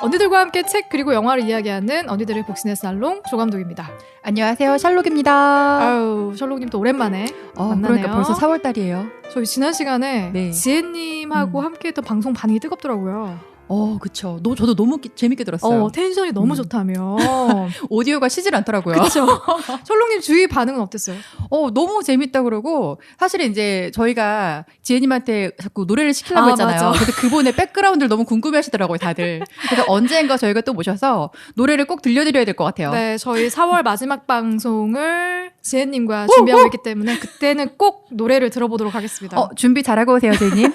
언니들과 함께 책 그리고 영화를 이야기하는 언니들의 복신의 살롱 조감독입니다. 안녕하세요, 샬록입니다. 아유, 샬록님 또 오랜만에 만나네요. 그러니까 벌써 4월달이에요. 저희 지난 시간에 네. 지혜님하고 함께했던 방송 반응이 뜨겁더라고요. 그쵸. 저도 너무 재밌게 들었어요. 텐션이 너무 좋다며. 오디오가 쉬질 않더라고요. 그쵸. 샬록님 주위 반응은 어땠어요? 너무 재밌다 그러고, 사실 이제 저희가 지혜님한테 자꾸 노래를 시키려고 했잖아요. 맞아. 근데 그분의 백그라운드를 너무 궁금해 하시더라고요, 다들. 그래서 언젠가 저희가 또 모셔서 노래를 꼭 들려드려야 될 것 같아요. 네, 저희 4월 마지막 방송을 지혜님과 준비하고 있기 때문에 그때는 꼭 노래를 들어보도록 하겠습니다. 준비 잘하고 오세요, 지혜님.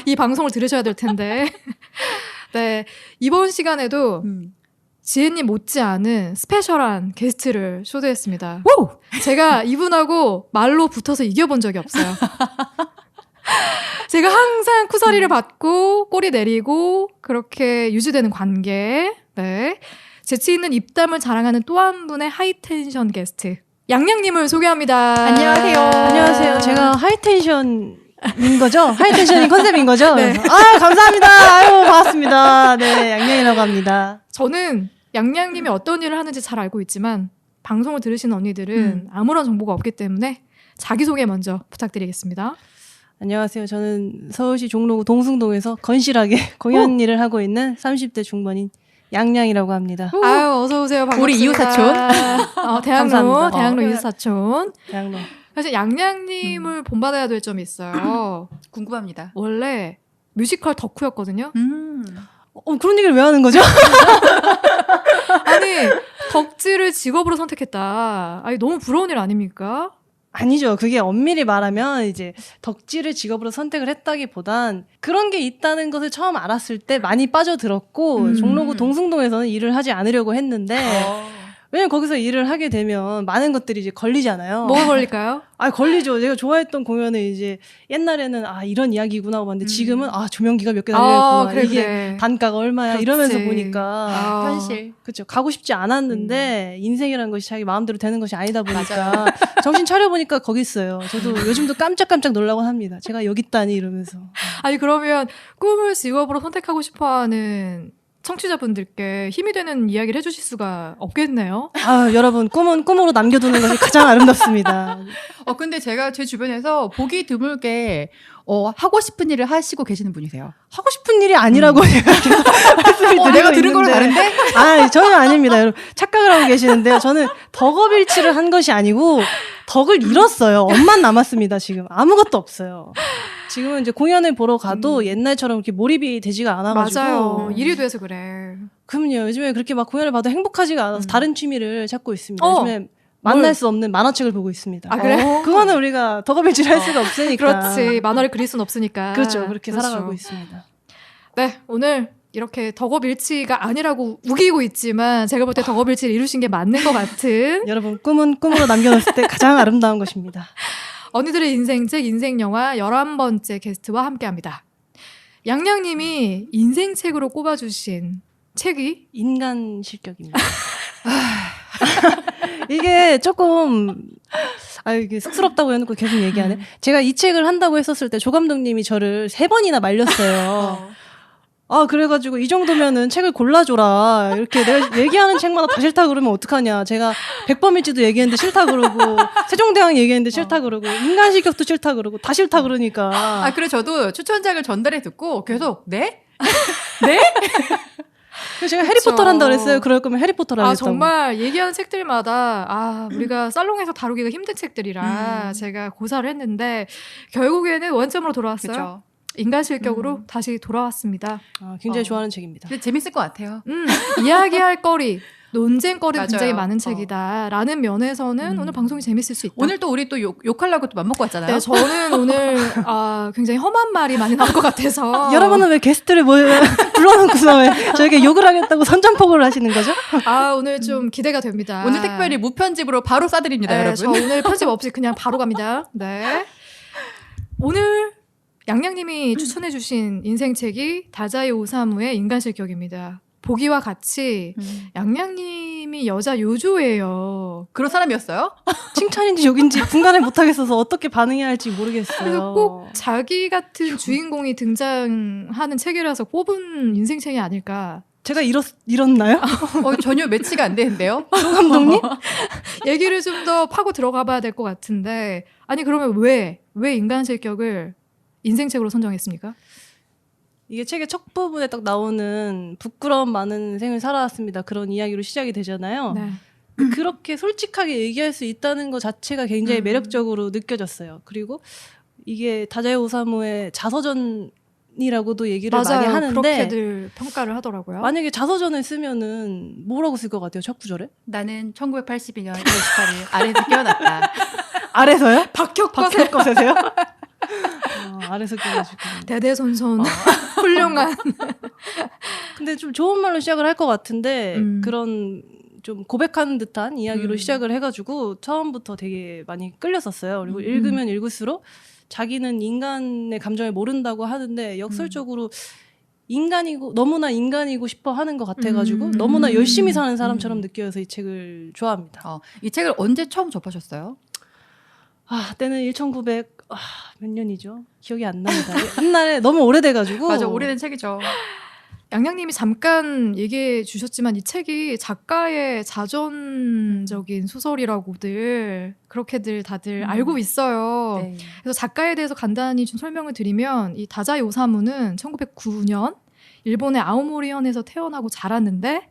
이 방송을 들으셔야 될 텐데. 네, 이번 시간에도 지혜님 못지않은 스페셜한 게스트를 초대했습니다. 오! 제가 이분하고 말로 붙어서 이겨본 적이 없어요. 제가 항상 쿠사리를 받고 꼬리 내리고 그렇게 유지되는 관계. 네, 재치 있는 입담을 자랑하는 또 한 분의 하이텐션 게스트 양양님을 소개합니다. 안녕하세요. 안녕하세요. 제가 하이텐션인 거죠? 하이텐션인 컨셉인 거죠? 네. 감사합니다. 반갑습니다. 네, 양양이라고 합니다. 저는 양양님이 어떤 일을 하는지 잘 알고 있지만 방송을 들으시는 언니들은 아무런 정보가 없기 때문에 자기소개 먼저 부탁드리겠습니다. 안녕하세요. 저는 서울시 종로구 동숭동에서 건실하게 공연 일을 하고 있는 30대 중반인 양양이라고 합니다. 아유, 어서오세요. 반갑습니다. 우리 이웃사촌. 대학로 감사합니다. 이웃사촌. 양로. 사실 양양님을 본받아야 될 점이 있어요. 궁금합니다. 원래 뮤지컬 덕후였거든요. 그런 얘기를 왜 하는 거죠? 아니, 덕질을 직업으로 선택했다. 아니, 너무 부러운 일 아닙니까? 아니죠. 그게 엄밀히 말하면 이제 덕질을 직업으로 선택을 했다기보단 그런 게 있다는 것을 처음 알았을 때 많이 빠져들었고 종로구 동숭동에서는 일을 하지 않으려고 했는데 왜냐면 거기서 일을 하게 되면 많은 것들이 이제 걸리잖아요. 뭐가 걸릴까요? 걸리죠. 제가 좋아했던 공연은 이제 옛날에는 이런 이야기구나 하고 봤는데 지금은 조명기가 몇 개 달려있구나. 그래, 이게 그래. 단가가 얼마야 그렇지. 이러면서 보니까 현실. 그렇죠. 가고 싶지 않았는데 인생이라는 것이 자기 마음대로 되는 것이 아니다 보니까 정신 차려보니까 거기 있어요. 저도 요즘도 깜짝깜짝 놀라고 합니다. 제가 여기 있다니 이러면서. 아니, 그러면 꿈을 직업으로 선택하고 싶어하는 청취자분들께 힘이 되는 이야기를 해주실 수가 없겠네요. 여러분 꿈은 꿈으로 남겨두는 것이 가장 아름답습니다. 근데 제가 제 주변에서 보기 드물게 하고 싶은 일을 하시고 계시는 분이세요. 하고 싶은 일이 아니라고 제가 계속 말씀을 드리고 내가 들은 거랑 있는데. 다른데? 전혀 아닙니다. 여러분 착각을 하고 계시는데요. 저는 덕업일치를 한 것이 아니고 덕을 잃었어요. 엄만 남았습니다. 지금 아무것도 없어요. 지금은 이제 공연을 보러 가도 옛날처럼 이렇게 몰입이 되지가 않아가지고. 맞아요. 일이 돼서 그래. 그럼요. 요즘에 그렇게 막 공연을 봐도 행복하지가 않아서 다른 취미를 찾고 있습니다. 어. 요즘에 만날 수 없는 만화책을 보고 있습니다. 아, 그래? 그거는 우리가 덕업일치를 할 수가 없으니까. 그렇지. 만화를 그릴 순 없으니까. 그렇죠. 그렇게 그렇죠. 살아가고 있습니다. 네, 오늘 이렇게 덕업일치가 아니라고 우기고 있지만 제가 볼 때 덕업일치를 이루신 게 맞는 것 같은 여러분 꿈은 꿈으로 남겨놓을 때 가장 아름다운 것입니다. 언니들의 인생책, 인생영화 11번째 게스트와 함께합니다. 양양님이 인생책으로 꼽아주신 책이 인간 실격입니다. 이게 조금 이게 쑥스럽다고 해놓고 계속 얘기하네. 제가 이 책을 한다고 했었을 때 조 감독님이 저를 3번이나 말렸어요. 그래가지고 이 정도면은 책을 골라줘라. 이렇게 내가 얘기하는 책마다 다 싫다 그러면 어떡하냐. 제가 백범일지도 얘기했는데 싫다 그러고 세종대왕 얘기했는데 싫다 그러고 인간실격도 싫다 그러고 다 싫다 그러니까. 그래 저도 추천작을 전달해 듣고 계속 네? 그래서 제가 해리포터를 한다고 그랬어요. 그럴 거면 해리포터를 하겠다고. 정말 얘기하는 책들마다 우리가 살롱에서 다루기가 힘든 책들이라 제가 고사를 했는데 결국에는 원점으로 돌아왔어요. 그쵸. 인간실격으로 다시 돌아왔습니다. 굉장히 좋아하는 책입니다. 근데 재밌을 것 같아요. 이야기할 거리, 논쟁거리 맞아요. 굉장히 많은 책이다라는 면에서는 오늘 방송이 재밌을 수 있다. 오늘 또 우리 또 욕하려고 또 맘먹고 왔잖아요. 네, 저는 오늘 굉장히 험한 말이 많이 나올 것 같아서 여러분은 왜 게스트를 불러놓고서 왜 저에게 욕을 하겠다고 선전포고를 하시는 거죠? 오늘 좀 기대가 됩니다. 오늘 특별히 무편집으로 바로 쏴드립니다, 네, 여러분. 저 오늘 편집 없이 그냥 바로 갑니다. 네. 오늘 양양님이 추천해주신 인생책이 다자이 오사무의 인간실격입니다. 보기와 같이 양양님이 여자 요조예요. 그런 사람이었어요? 칭찬인지 욕인지 분간을 못하겠어서 어떻게 반응해야 할지 모르겠어요. 그래서 꼭 자기 같은 주인공이 등장하는 책이라서 뽑은 인생책이 아닐까 제가 잃었나요? 전혀 매치가 안 되는데요. 조 감독님? 얘기를 좀 더 파고 들어가 봐야 될 것 같은데 아니 그러면 왜 인간 실격을 인생책으로 선정했습니까? 이게 책의 첫 부분에 딱 나오는 부끄러움 많은 생을 살아왔습니다. 그런 이야기로 시작이 되잖아요. 네. 그렇게 솔직하게 얘기할 수 있다는 것 자체가 굉장히 매력적으로 느껴졌어요. 그리고 이게 다자요 오사무의 자서전이라고도 얘기를 많이 맞아요. 하는데 그렇게들 평가를 하더라고요. 만약에 자서전을 쓰면은 뭐라고 쓸 것 같아요? 첫 구절에? 나는 1982년 1월 18일 아래에서 깨어났다. 아래서요? 박혁거세 박혁거세세요? 아래서 깨가지고. 대대손손 훌륭한. 근데 좀 좋은 말로 시작을 할 것 같은데 그런 좀 고백하는 듯한 이야기로 시작을 해가지고 처음부터 되게 많이 끌렸었어요. 그리고 읽으면 읽을수록 자기는 인간의 감정을 모른다고 하는데 역설적으로 너무나 인간이고 싶어 하는 것 같아가지고 너무나 열심히 사는 사람처럼 느껴서 이 책을 좋아합니다. 이 책을 언제 처음 접하셨어요? 때는 1900 몇 년이죠? 기억이 안 납니다. 옛날에 너무 오래돼가지고. 맞아, 오래된 책이죠. 양양님이 잠깐 얘기해 주셨지만 이 책이 작가의 자전적인 소설이라고들 그렇게들 다들 알고 있어요. 네. 그래서 작가에 대해서 간단히 좀 설명을 드리면 이 다자요 오사무는 1909년 일본의 아오모리현에서 태어나고 자랐는데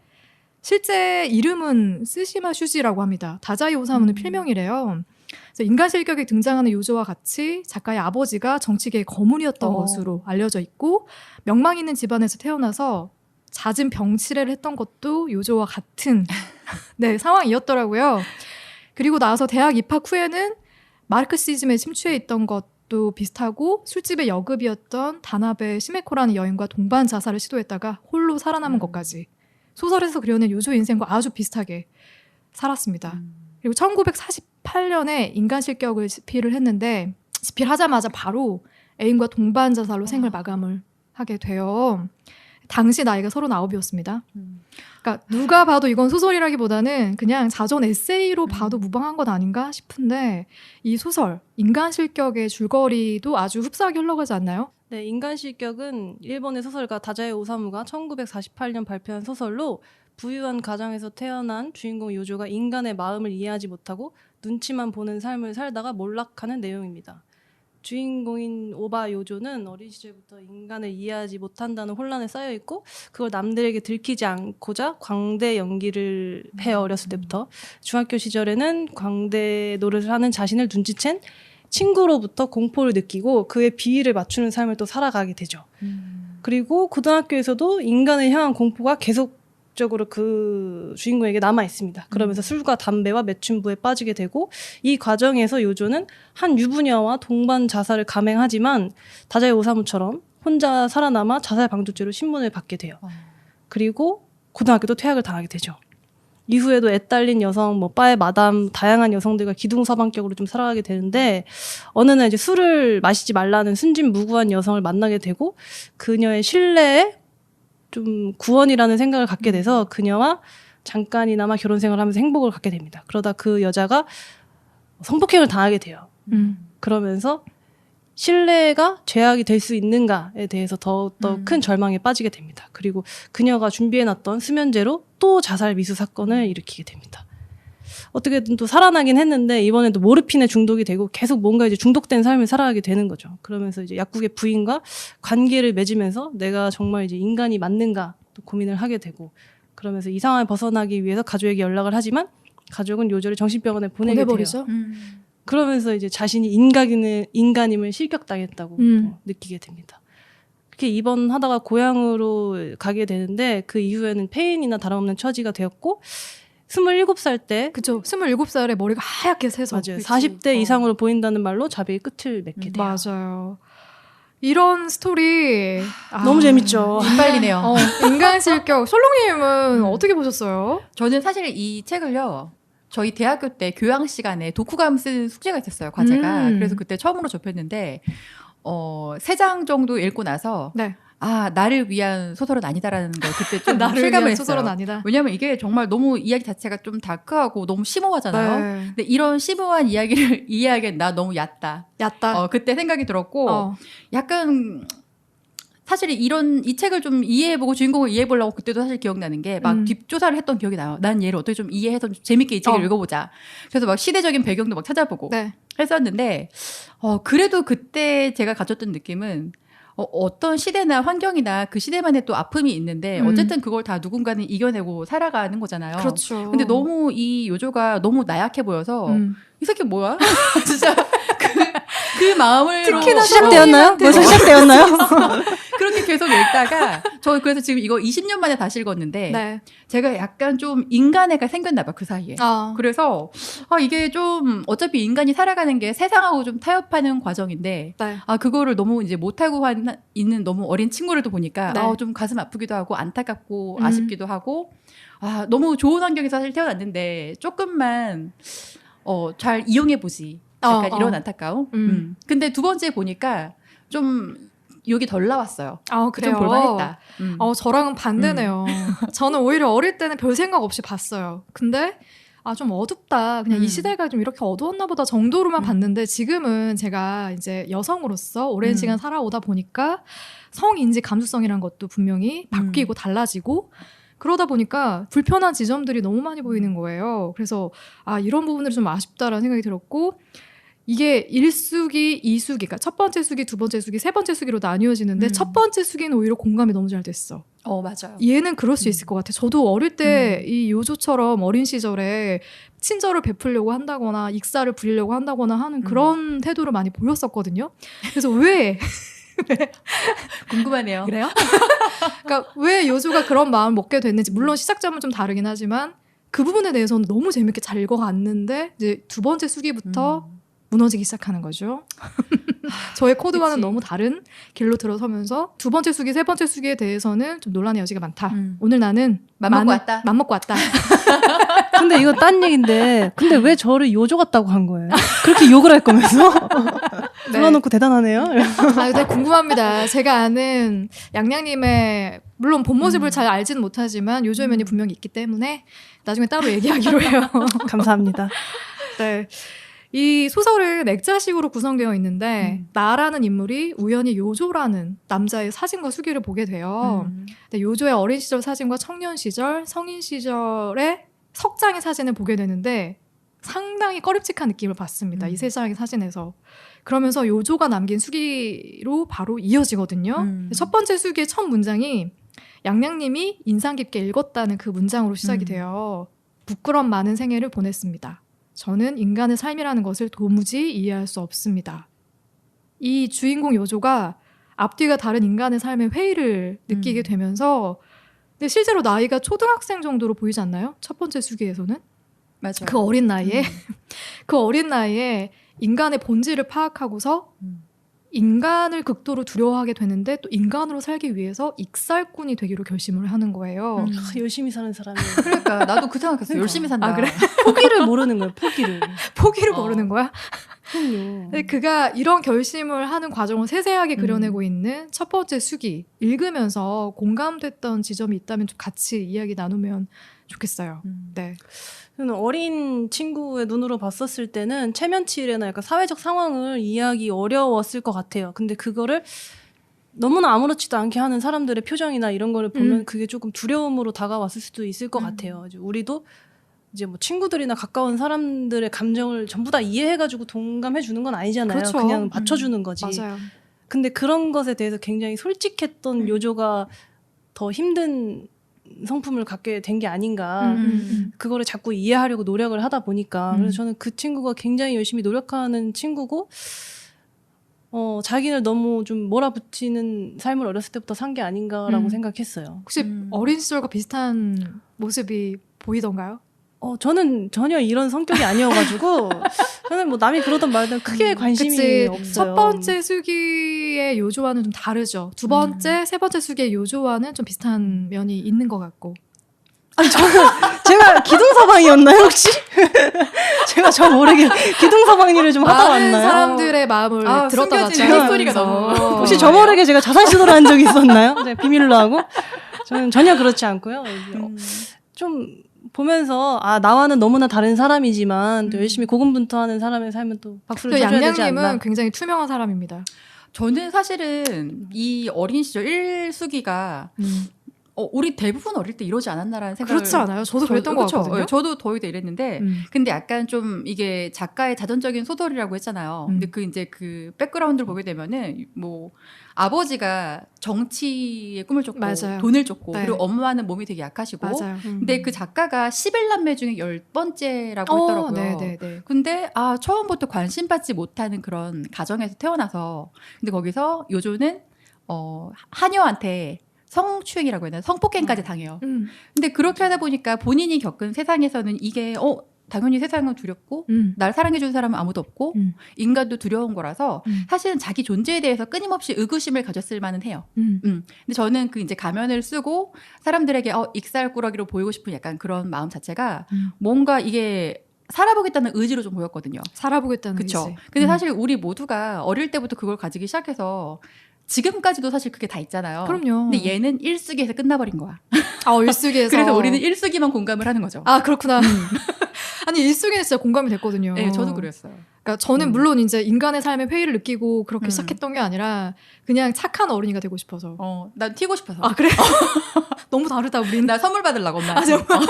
실제 이름은 스시마 슈지라고 합니다. 다자요 오사무는 필명이래요. 그래서 인간 실격에 등장하는 요조와 같이 작가의 아버지가 정치계의 거물이었던 것으로 알려져 있고 명망 있는 집안에서 태어나서 잦은 병치레를 했던 것도 요조와 같은 네, 상황이었더라고요. 그리고 나서 대학 입학 후에는 마르크시즘에 침투해 있던 것도 비슷하고 술집의 여급이었던 다나베 시메코라는 여인과 동반 자살을 시도했다가 홀로 살아남은 것까지 소설에서 그려낸 요조 인생과 아주 비슷하게 살았습니다. 그리고 1948년에 인간 실격을 집필을 했는데 집필하자마자 바로 애인과 동반 자살로 생을 마감을 하게 돼요. 당시 나이가 39이었습니다. 그러니까 누가 봐도 이건 소설이라기보다는 그냥 자전 에세이로 봐도 무방한 것 아닌가 싶은데 이 소설 인간 실격의 줄거리도 아주 흡사하게 흘러가지 않나요? 네, 인간 실격은 일본의 소설가 다자요 오사무가 1948년 발표한 소설로 부유한 가정에서 태어난 주인공 요조가 인간의 마음을 이해하지 못하고 눈치만 보는 삶을 살다가 몰락하는 내용입니다. 주인공인 오바 요조는 어린 시절부터 인간을 이해하지 못한다는 혼란에 쌓여있고 그걸 남들에게 들키지 않고자 광대 연기를 해요. 어렸을 때부터. 중학교 시절에는 광대 노릇을 하는 자신을 눈치챈 친구로부터 공포를 느끼고 그의 비위를 맞추는 삶을 또 살아가게 되죠. 그리고 고등학교에서도 인간을 향한 공포가 계속적으로 그 주인공에게 남아 있습니다. 그러면서 술과 담배와 매춘부에 빠지게 되고 이 과정에서 요조는 한 유부녀와 동반 자살을 감행하지만 다자요 오사무처럼 혼자 살아남아 자살 방조죄로 신문을 받게 돼요. 그리고 고등학교도 퇴학을 당하게 되죠. 이후에도 애딸린 여성, 바의 마담, 다양한 여성들과 기둥서방격으로 좀 살아가게 되는데 어느 날 이제 술을 마시지 말라는 순진무구한 여성을 만나게 되고 그녀의 신뢰에 좀 구원이라는 생각을 갖게 돼서 그녀와 잠깐이나마 결혼 생활을 하면서 행복을 갖게 됩니다. 그러다 그 여자가 성폭행을 당하게 돼요. 그러면서 신뢰가 죄악이 될 수 있는가에 대해서 더욱더 큰 절망에 빠지게 됩니다. 그리고 그녀가 준비해놨던 수면제로 또 자살 미수 사건을 일으키게 됩니다. 어떻게든 또 살아나긴 했는데 이번에도 모르핀에 중독이 되고 계속 뭔가 이제 중독된 삶을 살아가게 되는 거죠. 그러면서 이제 약국의 부인과 관계를 맺으면서 내가 정말 이제 인간이 맞는가 또 고민을 하게 되고 그러면서 이 상황을 벗어나기 위해서 가족에게 연락을 하지만 가족은 요조를 정신병원에 보내게 보내버리죠. 돼요. 그러면서 이제 자신이 인간임을 실격당했다고 느끼게 됩니다. 그렇게 입원하다가 고향으로 가게 되는데 그 이후에는 폐인이나 다름없는 처지가 되었고 27살 때 그죠. 27살에 머리가 하얗게 새서. 맞아요. 40대 이상으로 보인다는 말로 자비의 끝을 맺게 돼요. 맞아요. 이런 스토리 너무 재밌죠. 이빨리네요. 인간 실격. 솔롱님은 어떻게 보셨어요? 저는 사실 이 책을요. 저희 대학교 때 교양 시간에 독후감 쓴 숙제가 있었어요. 과제가. 그래서 그때 처음으로 접했는데 3장 정도 읽고 나서 네. 나를 위한 소설은 아니다라는 걸 그때 좀 나를 실감을 위한 했어요. 소설은 아니다. 왜냐하면 이게 정말 너무 이야기 자체가 좀 다크하고 너무 심오하잖아요. 네. 근데 이런 심오한 이야기를 이해하기엔 나 너무 얕다. 얕다. 그때 생각이 들었고 약간 사실 이 책을 좀 이해해보고 주인공을 이해해보려고 그때도 사실 기억나는 게 막 뒷조사를 했던 기억이 나요. 난 얘를 어떻게 좀 이해해서 좀 재밌게 이 책을 읽어보자. 그래서 막 시대적인 배경도 막 찾아보고 네. 했었는데 그래도 그때 제가 가졌던 느낌은 어떤 시대나 환경이나 그 시대만의 또 아픔이 있는데 어쨌든 그걸 다 누군가는 이겨내고 살아가는 거잖아요. 그렇죠. 근데 너무 이 요조가 너무 나약해 보여서 이 새끼 뭐야? 진짜 그 마음을 특히나 시작되었나요? 벌써 시작되었나요? 그렇게 계속 읽다가 저 그래서 지금 이거 20년 만에 다시 읽었는데 네. 제가 약간 좀 인간애가 생겼나 봐 그 사이에. 그래서 이게 좀 어차피 인간이 살아가는 게 세상하고 좀 타협하는 과정인데 네. 그거를 너무 이제 못하고 있는 너무 어린 친구를 또 보니까 네. 좀 가슴 아프기도 하고 안타깝고 아쉽기도 하고 너무 좋은 환경에서 사실 태어났는데 조금만 잘 이용해 보지. 약간 이런 안타까움. 근데 두 번째 보니까 좀 욕이 덜 나왔어요. 그래요? 좀 볼만했다. 저랑은 반대네요. 저는 오히려 어릴 때는 별 생각 없이 봤어요. 근데 좀 어둡다. 그냥 이 시대가 좀 이렇게 어두웠나 보다 정도로만 봤는데 지금은 제가 이제 여성으로서 오랜 시간 살아오다 보니까 성인지 감수성이란 것도 분명히 바뀌고 달라지고 그러다 보니까 불편한 지점들이 너무 많이 보이는 거예요. 그래서 이런 부분들이 좀 아쉽다라는 생각이 들었고 이게 1수기, 2수기, 그러니까 첫 번째 수기, 두 번째 수기, 세 번째 수기로 나뉘어지는데 첫 번째 수기는 오히려 공감이 너무 잘 됐어. 맞아요. 얘는 그럴 수 있을 것 같아. 저도 어릴 때 이 요조처럼 어린 시절에 친절을 베풀려고 한다거나 익사를 부리려고 한다거나 하는 그런 태도를 많이 보였었거든요. 그래서 왜 궁금하네요. 그래요? 그러니까 왜 요조가 그런 마음을 먹게 됐는지 물론 시작점은 좀 다르긴 하지만 그 부분에 대해서는 너무 재밌게 잘 읽어갔는데 이제 두 번째 수기부터 무너지기 시작하는 거죠. 저의 코드와는 그치. 너무 다른 길로 들어서면서 두 번째 수기, 세 번째 수기에 대해서는 좀 논란의 여지가 많다. 오늘 나는 맘먹고 왔다. 맘먹고 왔다. 근데 이거 딴 얘기인데 근데 왜 저를 요조 같다고 한 거예요? 그렇게 욕을 할 거면서? 불러놓고 대단하네요. 근데 궁금합니다. 제가 아는 양양님의 물론 본 모습을 잘 알지는 못하지만 요조의 면이 분명히 있기 때문에 나중에 따로 얘기하기로 해요. 감사합니다. 네. 이 소설은 액자식으로 구성되어 있는데 나라는 인물이 우연히 요조라는 남자의 사진과 수기를 보게 돼요. 근데 요조의 어린 시절 사진과 청년 시절, 성인 시절의 석 장의 사진을 보게 되는데 상당히 꺼림칙한 느낌을 받습니다. 이 세 장의 사진에서. 그러면서 요조가 남긴 수기로 바로 이어지거든요. 첫 번째 수기의 첫 문장이 양양님이 인상 깊게 읽었다는 그 문장으로 시작이 돼요. 부끄럼 많은 생애를 보냈습니다. 저는 인간의 삶이라는 것을 도무지 이해할 수 없습니다. 이 주인공 요조가 앞뒤가 다른 인간의 삶의 회의를 느끼게 되면서 근데 실제로 나이가 초등학생 정도로 보이지 않나요? 첫 번째 수기에서는? 맞아요. 그 어린 나이에 그 어린 나이에 인간의 본질을 파악하고서 인간을 극도로 두려워하게 되는데 또 인간으로 살기 위해서 익살꾼이 되기로 결심을 하는 거예요. 열심히 사는 사람이 그러니까 나도 그 생각했어. 열심히 산다. 그래? 포기를 모르는 거예요. 포기를. 포기를 모르는 거야? 그럼요. 근데 그가 이런 결심을 하는 과정을 세세하게 그려내고 있는 첫 번째 수기 읽으면서 공감됐던 지점이 있다면 좀 같이 이야기 나누면 좋겠어요. 네. 저는 어린 친구의 눈으로 봤었을 때는 체면치레나 약간 사회적 상황을 이해하기 어려웠을 것 같아요. 근데 그거를 너무나 아무렇지도 않게 하는 사람들의 표정이나 이런 거를 보면 그게 조금 두려움으로 다가왔을 수도 있을 것 같아요. 이제 우리도 이제 뭐 친구들이나 가까운 사람들의 감정을 전부 다 이해해가지고 동감해 주는 건 아니잖아요. 그렇죠. 그냥 맞춰주는 거지. 맞아요. 근데 그런 것에 대해서 굉장히 솔직했던 요조가 더 힘든 성품을 갖게 된 게 아닌가. 그거를 자꾸 이해하려고 노력을 하다 보니까. 그래서 저는 그 친구가 굉장히 열심히 노력하는 친구고, 자기를 너무 좀 몰아붙이는 삶을 어렸을 때부터 산 게 아닌가라고 생각했어요. 혹시 어린 시절과 비슷한 모습이 보이던가요? 저는 전혀 이런 성격이 아니어가지고, 저는 뭐 남이 그러던 말든 크게 관심이 그치. 없어요. 첫 번째 수기의 요조와는 좀 다르죠. 두 번째, 세 번째 수기의 요조와는 좀 비슷한 면이 있는 것 같고. 아니, 제가 기둥서방이었나요, 혹시? 제가 저 모르게 기둥서방일을 좀 하다 많은 왔나요? 사람들의 마음을 들었다 숨겨진 놨다. 헛소리가 너무. 혹시 저 모르게 제가 자살 시도를 한 적이 있었나요? 제가 비밀로 하고? 저는 전혀 그렇지 않고요. 좀 보면서 나와는 너무나 다른 사람이지만 또 열심히 고군분투하는 사람의 삶은 또 박수를 또 쳐줘야 되지 않나. 양양님은 굉장히 투명한 사람입니다. 저는 사실은 이 어린 시절 일수기가 우리 대부분 어릴 때 이러지 않았나라는 생각을 그렇지 않아요? 저도 그랬던 것 그쵸? 같거든요. 저도 거의 다 이랬는데 근데 약간 좀 이게 작가의 자전적인 소설이라고 했잖아요. 근데 이제 그 백그라운드를 보게 되면은 뭐 아버지가 정치에 꿈을 쫓고 맞아요. 돈을 쫓고 네. 그리고 엄마는 몸이 되게 약하시고 맞아요. 근데 그 작가가 11남매 중에 10번째라고 했더라고요. 네네네. 근데 처음부터 관심받지 못하는 그런 가정에서 태어나서 근데 거기서 요조는 하녀한테 성추행이라고 해야 되나 성폭행까지 당해요. 근데 그렇게 하다 보니까 본인이 겪은 세상에서는 이게 당연히 세상은 두렵고 날 사랑해주는 사람은 아무도 없고 인간도 두려운 거라서 사실은 자기 존재에 대해서 끊임없이 의구심을 가졌을 만은 해요. 근데 저는 그 이제 가면을 쓰고 사람들에게 익살꾸러기로 보이고 싶은 약간 그런 마음 자체가 뭔가 이게 살아보겠다는 의지로 좀 보였거든요. 살아보겠다는 그쵸? 의지. 근데 사실 우리 모두가 어릴 때부터 그걸 가지기 시작해서 지금까지도 사실 그게 다 있잖아요. 그럼요. 근데 얘는 일수기에서 끝나버린 거야. 일수기에서. 그래서 우리는 일수기만 공감을 하는 거죠. 그렇구나. 아니, 일수기는 진짜 공감이 됐거든요. 네, 저도 그랬어요. 그러니까 저는 물론 이제 인간의 삶의 회의를 느끼고 그렇게 시작했던 게 아니라 그냥 착한 어린이가 되고 싶어서. 난 튀고 싶어서. 그래? 너무 다르다, 우린. 나 선물 받으려고 엄마한테. 정말.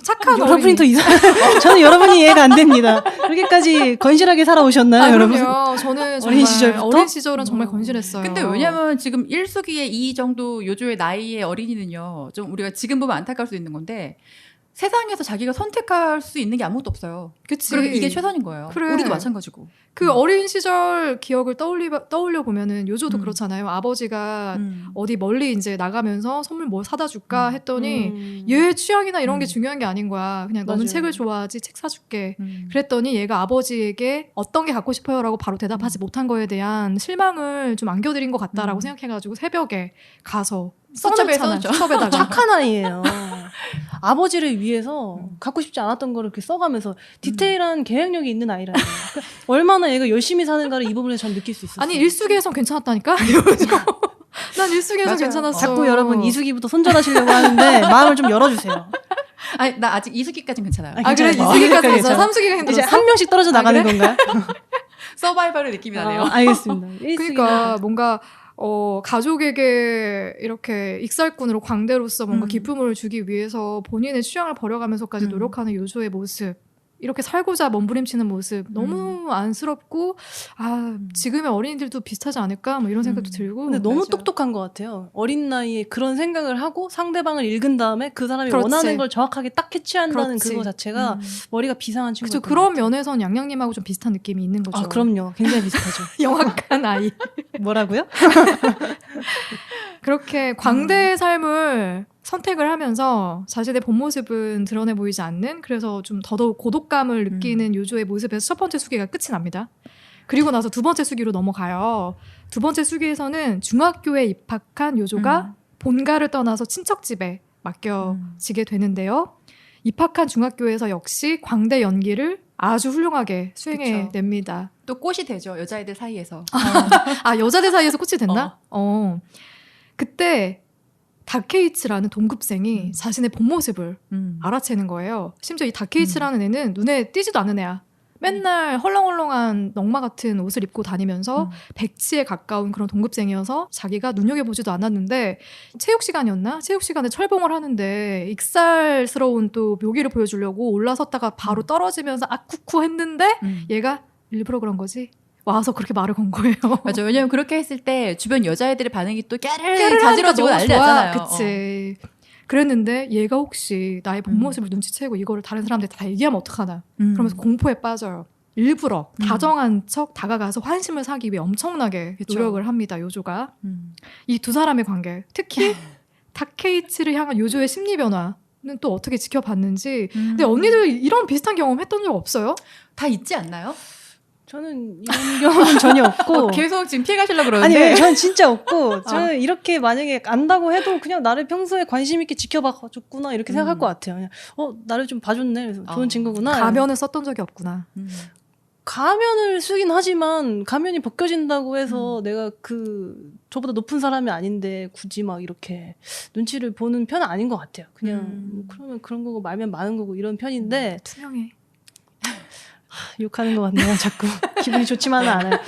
착한 여러분이 어린이. 더 이상. 저는 여러분이 이해가 안 됩니다. 그렇게까지 건실하게 살아오셨나요, 여러분? 그럼요. 저는 어린 정말 시절부터? 어린 시절은 정말 건실했어요. 근데 왜냐면 지금 일수기의 이 정도 요조의 나이의 어린이는요. 좀 우리가 지금 보면 안타까울 수 있는 건데 세상에서 자기가 선택할 수 있는 게 아무것도 없어요. 그치. 그리고 이게 최선인 거예요. 그래. 우리도 마찬가지고. 그 어린 시절 기억을 떠올려 보면은 요조도 그렇잖아요. 아버지가 어디 멀리 이제 나가면서 선물 뭐 사다 줄까 했더니 얘 취향이나 이런 게 중요한 게 아닌 거야. 그냥 너는 맞아요. 책을 좋아하지 책 사줄게. 그랬더니 얘가 아버지에게 어떤 게 갖고 싶어요라고 바로 대답하지 못한 거에 대한 실망을 좀 안겨드린 것 같다라고 생각해가지고 새벽에 가서 써놨잖아요. 수첩에다가. 착한 아이예요. 아버지를 위해서 갖고 싶지 않았던 거를 이렇게 써가면서 디테일한 계획력이 있는 아이라는 그러니까 얼마나 얘가 열심히 사는가를 이 부분에서 전 느낄 수 있었어요. 아니 일수기에선 괜찮았다니까? 난 일수기에선 맞아요. 괜찮았어. 자꾸 여러분 이수기부터 손절하시려고 하는데 마음을 좀 열어주세요. 아니 나 아직 이수기까지는 괜찮아요. 그래 괜찮아요. 이수기까지 괜찮아요. 괜찮아. 삼수기가 이제 힘들었어. 한 명씩 떨어져 나가는 건가요? 서바이벌의 느낌이 나네요. 알겠습니다. 그러니까 뭔가 가족에게 이렇게 익살꾼으로 광대로서 뭔가 기쁨을 주기 위해서 본인의 취향을 버려가면서까지 노력하는 요조의 모습, 이렇게 살고자 몸부림치는 모습 너무 안쓰럽고 지금의 어린이들도 비슷하지 않을까 뭐 이런 생각도 들고. 근데 너무 맞아. 똑똑한 것 같아요. 어린 나이에 그런 생각을 하고 상대방을 읽은 다음에 그 사람이 그렇지. 원하는 걸 정확하게 딱 캐치한다는 그렇지. 그거 자체가 머리가 비상한 친구. 그렇죠. 그런 면에선 양양님하고 좀 비슷한 느낌이 있는 거죠. 그럼요. 굉장히 비슷하죠. 영악한 아이. 뭐라고요? 그렇게 광대의 삶을 선택을 하면서 자신의 본 모습은 드러내 보이지 않는, 그래서 좀 더더욱 고독감을 느끼는 요조의 모습에서 첫 번째 수기가 끝이 납니다. 그리고 나서 두 번째 수기로 넘어가요. 두 번째 수기에서는 중학교에 입학한 요조가 본가를 떠나서 친척집에 맡겨지게 되는데요. 입학한 중학교에서 역시 광대 연기를 아주 훌륭하게 수행해냅니다. 또 꽃이 되죠. 여자애들 사이에서. 여자들 사이에서 꽃이 된다? 그때 다케이츠라는 동급생이 자신의 본 모습을 알아채는 거예요. 심지어 이 다케이츠라는 애는 눈에 띄지도 않는 애야. 맨날 헐렁헐렁한 넝마 같은 옷을 입고 다니면서 백치에 가까운 그런 동급생이어서 자기가 눈여겨보지도 않았는데 체육 시간이었나? 체육 시간에 철봉을 하는데 익살스러운 또 묘기를 보여주려고 올라섰다가 바로 떨어지면서 아쿠쿠 했는데 얘가 일부러 그런 거지? 와서 그렇게 말을 건 거예요. 맞아. 왜냐면 그렇게 했을 때 주변 여자애들의 반응이 또 깨르르 자지러지고 난리 났잖아요. 그치. 그랬는데 얘가 혹시 나의 본 모습을 눈치채고 이거를 다른 사람들한테 다 얘기하면 어떡하나. 그러면서 공포에 빠져요. 일부러 다정한 척 다가가서 환심을 사기 위해 엄청나게 그쵸. 노력을 합니다. 요조가. 이 두 사람의 관계, 특히 다케이치를 향한 요조의 심리 변화는 또 어떻게 지켜봤는지. 근데 언니들 이런 비슷한 경험 했던 적 없어요? 다 있지 않나요? 저는 이런 경험은 전혀 없고 계속 지금 피해가시려고 그러는데. 아니 저는 진짜 없고 저는 이렇게 만약에 안다고 해도 그냥 나를 평소에 관심 있게 지켜봐줬구나 이렇게 생각할 것 같아요. 그냥 나를 좀 봐줬네. 그래서 좋은 친구구나. 가면을 썼던 적이 없구나. 가면을 쓰긴 하지만 가면이 벗겨진다고 해서 내가 저보다 높은 사람이 아닌데 굳이 막 이렇게 눈치를 보는 편은 아닌 것 같아요. 그냥 뭐 그러면 그런 거고 말면 많은 거고 이런 편인데 투명해. 욕하는 것 같네요. 자꾸 기분이 좋지만은 않아요.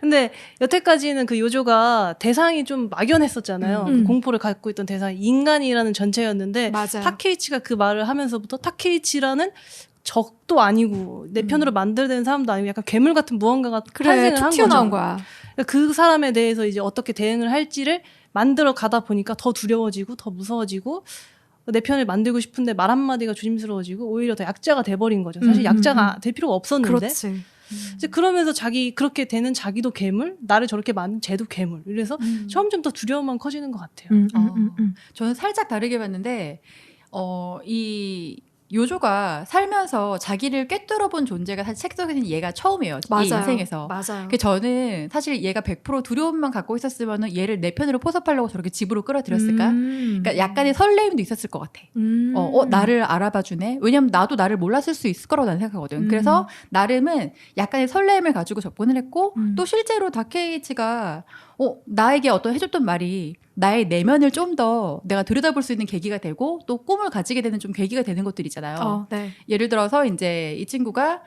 근데 여태까지는 그 요조가 대상이 좀 막연했었잖아요. 그 공포를 갖고 있던 대상이 인간이라는 전체였는데 맞아요. 타케이치가 그 말을 하면서부터 타케이치라는 적도 아니고 내 편으로 만들어낸 사람도 아니고 약간 괴물 같은 무언가가 그래, 탄생을 툭 한 튀어나온 거죠. 거야. 그러니까 그 사람에 대해서 이제 어떻게 대응을 할지를 만들어 가다 보니까 더 두려워지고 더 무서워지고 내 편을 만들고 싶은데 말 한마디가 조심스러워지고 오히려 더 약자가 돼버린 거죠. 사실 약자가 될 필요가 없었는데. 그렇지. 이제 그러면서 자기 그렇게 되는 자기도 괴물, 나를 저렇게 만든 쟤도 괴물. 이래서 점점 더 두려움만 커지는 것 같아요. 저는 살짝 다르게 봤는데 이 요조가 살면서 자기를 꿰뚫어 본 존재가 사실 책 속에는 얘가 처음이에요. 이 맞아요. 인생에서. 맞아요. 그 저는 사실 얘가 100% 두려움만 갖고 있었으면은 얘를 내 편으로 포섭하려고 저렇게 집으로 끌어들였을까? 그러니까 약간의 설레임도 있었을 것 같아. 나를 알아봐 주네. 왜냐면 나도 나를 몰랐을 수 있을 거라고 나는 생각하거든. 그래서 나름은 약간의 설레임을 가지고 접근을 했고 또 실제로 다케이치가 나에게 어떤 해줬던 말이 나의 내면을 좀 더 내가 들여다볼 수 있는 계기가 되고 또 꿈을 가지게 되는 좀 계기가 되는 것들 있잖아요. 네. 예를 들어서 이제 이 친구가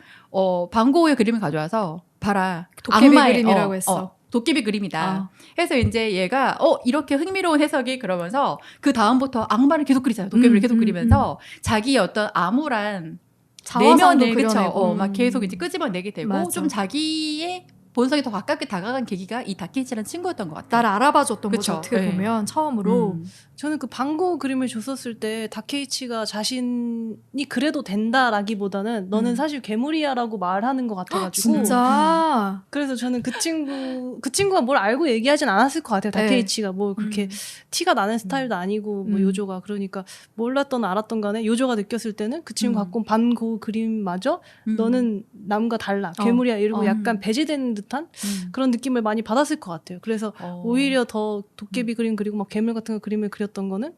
방고우의 그림을 가져와서 봐라. 도깨비 악마의, 그림이라고 했어. 도깨비 그림이다. 해서 이제 얘가 이렇게 흥미로운 해석이 그러면서 그 다음부터 악마를 계속 그리잖아요. 도깨비를 계속 그리면서 자기의 어떤 암울한 자화상도 내면을 그려내고. 막 계속 이제 끄집어내게 되고 맞아. 좀 자기의 본성이 더 가깝게 다가간 계기가 이 다케이치라는 친구였던 것 같아요. 나를 알아봐줬던 그쵸. 거죠. 어떻게 네. 보면 처음으로. 저는 그 방고 그림을 줬었을 때 다케이치가 자신이 그래도 된다라기보다는 너는 사실 괴물이야라고 말하는 것 같아가지고 진짜. 그래서 저는 그 친구가 뭘 알고 얘기하진 않았을 것 같아요. 다케이치가 뭐 그렇게 티가 나는 스타일도 아니고 뭐 요조가 그러니까 몰랐던 알았던 간에 요조가 느꼈을 때는 그 친구 갖고 온 반고 그림마저 너는 남과 달라 괴물이야 이러고 약간 배제된 듯한 그런 느낌을 많이 받았을 것 같아요. 그래서 오히려 더 도깨비 그림 그리고 막 괴물 같은 거 그림을 그렸던 거는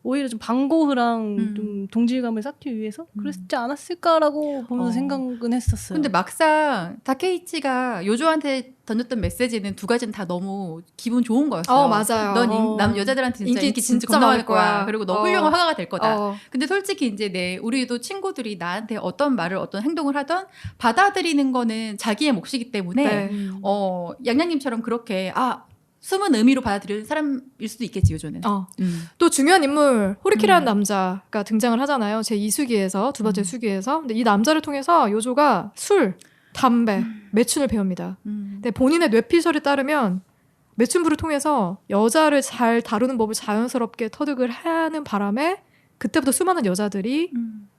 오히려 좀 방고흐랑 좀 동질감을 쌓기 위해서 그랬지 않았을까라고 보면서 생각은 했었어요. 근데 막상 다케이치가 요조한테 던졌던 메시지는 두 가지는 다 너무 기분 좋은 거였어요. 맞아요. 넌 여자들한테 진짜 인기 진짜 진짜 많을 많을 거야. 거야. 그리고 너 훌륭한 화가가 될 거다. 어. 근데 솔직히 이제 우리도 친구들이 나한테 어떤 말을 어떤 행동을 하던 받아들이는 거는 자기의 몫이기 때문에 네. 양양님처럼 그렇게 숨은 의미로 받아들이는 사람일 수도 있겠지 요조는. 또 중요한 인물 호리키라는 남자가 등장을 하잖아요. 제 2수기에서 두 번째 수기에서. 근데 이 남자를 통해서 요조가 술, 담배, 매춘을 배웁니다. 근데 본인의 뇌피셜에 따르면 매춘부를 통해서 여자를 잘 다루는 법을 자연스럽게 터득을 하는 바람에 그때부터 수많은 여자들이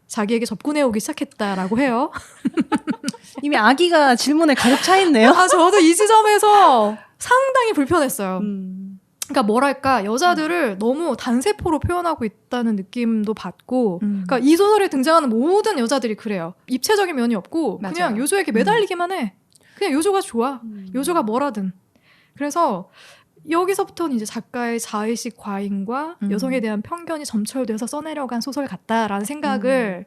자기에게 접근해 오기 시작했다라고 해요. 이미 아기가 질문에 가득 차 있네요. 저도 이 지점에서 상당히 불편했어요. 그러니까 뭐랄까 여자들을 너무 단세포로 표현하고 있다는 느낌도 받고 그러니까 이 소설에 등장하는 모든 여자들이 그래요. 입체적인 면이 없고 맞아요. 그냥 요조에게 매달리기만 해. 그냥 요조가 좋아. 요조가 뭐라든. 그래서 여기서부터는 이제 작가의 자의식 과잉과 여성에 대한 편견이 점철돼서 써내려간 소설 같다라는 생각을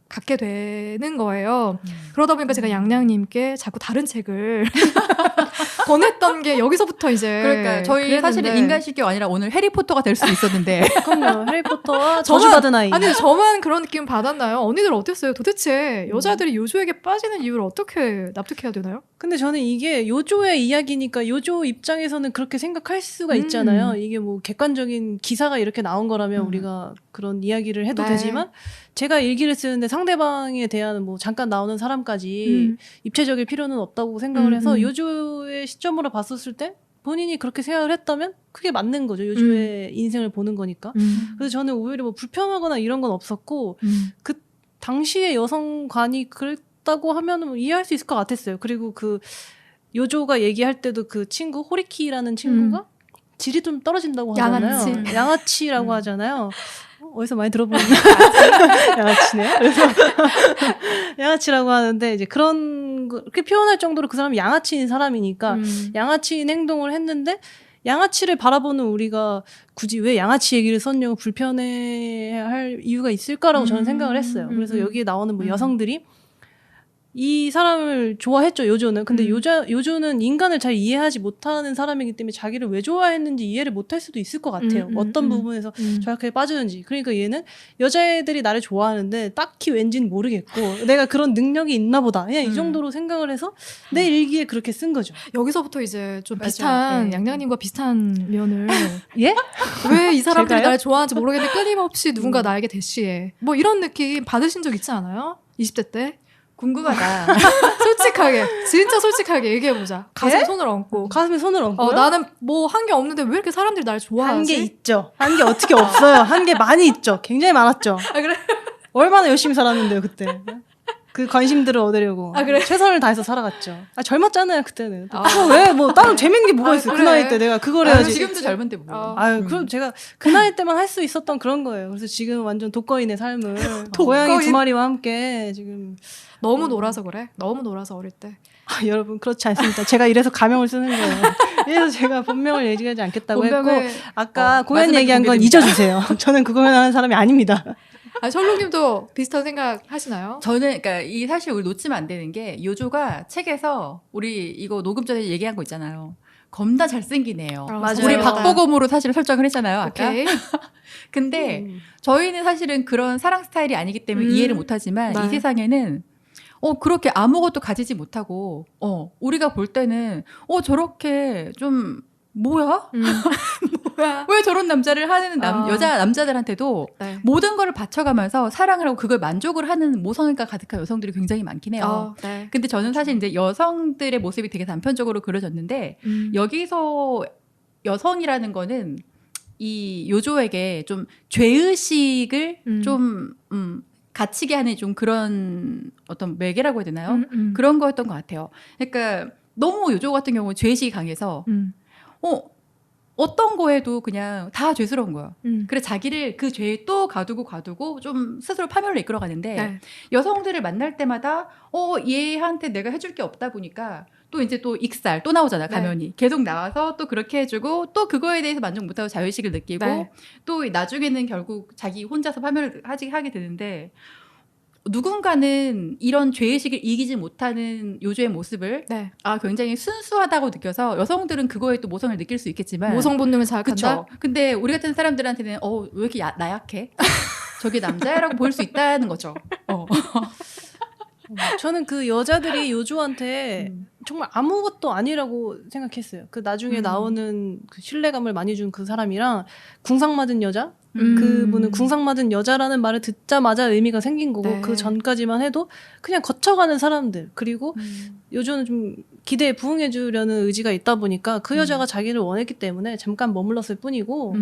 갖게 되는 거예요. 그러다 보니까 제가 양양님께 자꾸 다른 책을 권했던 게 여기서부터 이제 그러니까 저희 그랬는데. 사실은 인간 실격 아니라 오늘 해리포터가 될 수도 있었는데 그럼요. 해리포터와 저주받은 아이. 아니 저만 그런 느낌 받았나요? 언니들 어땠어요? 도대체 여자들이 요조에게 빠지는 이유를 어떻게 납득해야 되나요? 근데 저는 이게 요조의 이야기니까 요조 입장에서는 그렇게 생각할 수가 있잖아요. 이게 뭐 객관적인 기사가 이렇게 나온 거라면 우리가 그런 이야기를 해도 네. 되지만 제가 일기를 쓰는데 상대방에 대한 뭐 잠깐 나오는 사람까지 입체적일 필요는 없다고 생각을 해서 요조의 시점으로 봤었을 때 본인이 그렇게 생각을 했다면 그게 맞는 거죠. 요조의 인생을 보는 거니까. 그래서 저는 오히려 뭐 불편하거나 이런 건 없었고 그 당시의 여성관이 그랬다고 하면 뭐 이해할 수 있을 것 같았어요. 그리고 그 요조가 얘기할 때도 그 친구 호리키라는 친구가 질이 좀 떨어진다고 하잖아요. 양아치. 양아치라고 하잖아요. 어디서 많이 들어보는 양아치네. 그래서 양아치라고 하는데 이제 그렇게 표현할 정도로 그 사람이 양아치인 사람이니까 양아치인 행동을 했는데 양아치를 바라보는 우리가 굳이 왜 양아치 얘기를 썼냐고 불편해할 이유가 있을까라고 저는 생각을 했어요. 그래서 여기에 나오는 뭐 여성들이 이 사람을 좋아했죠, 요조는. 근데 요조는 인간을 잘 이해하지 못하는 사람이기 때문에 자기를 왜 좋아했는지 이해를 못할 수도 있을 것 같아요. 어떤 부분에서 저렇게 빠졌는지. 그러니까 얘는 여자애들이 나를 좋아하는데 딱히 왠지는 모르겠고 내가 그런 능력이 있나 보다. 그냥 이 정도로 생각을 해서 내 일기에 그렇게 쓴 거죠. 여기서부터 이제 좀 맞아. 비슷한 네. 양양님과 비슷한 면을 예? 왜 이 사람들이 제가요? 날 좋아하는지 모르겠는데 끊임없이 누군가 나에게 대시해. 뭐 이런 느낌 받으신 적 있지 않아요? 20대 때? 궁금하다. 솔직하게 진짜 솔직하게 얘기해보자. 가슴에 예? 손을 얹고 가슴에 손을 얹고요? 나는 뭐 한 게 없는데 왜 이렇게 사람들이 날 좋아하지? 한 게 있죠. 한 게 어떻게 없어요. 한 게 많이 있죠. 굉장히 많았죠. 아 그래? 얼마나 열심히 살았는데요, 그때. 그 관심들을 얻으려고. 아, 그래? 최선을 다해서 살아갔죠. 젊었잖아요, 그때는. 아. 왜, 다른 재밌는 게 뭐가 아, 있어요. 그 그래. 나이 때 내가 그걸 아유, 해야지. 지금도 젊은데 뭐. 그럼 제가 그 나이 때만 할 수 있었던 그런 거예요. 그래서 지금 완전 독거인의 삶을. 고양이 독거인. 2마리와 함께 지금. 너무 놀아서 그래? 너무 놀아서 어릴 때. 여러분, 그렇지 않습니다. 제가 이래서 가명을 쓰는 거예요. 이래서 제가 본명을 얘기하지 않겠다고 했고, 아까 공연 마지막에 얘기한 건 공개됩니다. 잊어주세요. 저는 그 공연하는 사람이 아닙니다. 철롱님도 비슷한 생각 하시나요? 저는 그러니까 이 사실 우리 놓치면 안 되는 게 요조가 책에서 우리 이거 녹음 전에 얘기한 거 있잖아요. 겁나 잘생긴 애예요. 맞아요. 우리 맞아요. 박보검으로 사실 설정을 했잖아요. 아까. 오케이. 근데 저희는 사실은 그런 사랑 스타일이 아니기 때문에 이해를 못하지만 네. 이 세상에는 그렇게 아무것도 가지지 못하고 우리가 볼 때는 저렇게 좀 뭐야? 뭐야? 왜 저런 남자를 하는 아. 남자들한테도 네. 모든 걸 바쳐가면서 사랑을 하고 그걸 만족을 하는 모성애가 가득한 여성들이 굉장히 많긴 해요. 네. 근데 저는 사실 이제 여성들의 모습이 되게 단편적으로 그려졌는데 여기서 여성이라는 거는 이 요조에게 좀 죄의식을 좀 갇히게 하는 좀 그런 어떤 매개라고 해야 되나요? 그런 거였던 것 같아요. 그러니까 너무 요조 같은 경우는 죄의식이 강해서 어떤 거에도 그냥 다 죄스러운 거야. 그래 자기를 그 죄에 또 가두고 좀 스스로 파멸로 이끌어가는데 네. 여성들을 만날 때마다 얘한테 내가 해줄 게 없다 보니까 또 이제 또 익살 또 나오잖아 가면이. 계속 나와서 또 그렇게 해주고 또 그거에 대해서 만족 못하고 자유의식을 느끼고 네. 또 나중에는 결국 자기 혼자서 파멸을 하게 되는데 누군가는 이런 죄의식을 이기지 못하는 요조의 모습을 네. 굉장히 순수하다고 느껴서 여성들은 그거에 또 모성을 느낄 수 있겠지만 모성 본능을 자극한다. 그쵸. 근데 우리 같은 사람들한테는 왜 이렇게 나약해? 저게 남자야라고 보일 수 있다는 거죠. 저는 그 여자들이 요조한테 정말 아무것도 아니라고 생각했어요. 그 나중에 나오는 그 신뢰감을 많이 준 그 사람이랑 궁상 맞은 여자? 그분은 궁상 맞은 여자라는 말을 듣자마자 의미가 생긴 거고 네. 그 전까지만 해도 그냥 거쳐가는 사람들. 그리고 요조는 좀 기대에 부응해 주려는 의지가 있다 보니까 그 여자가 자기를 원했기 때문에 잠깐 머물렀을 뿐이고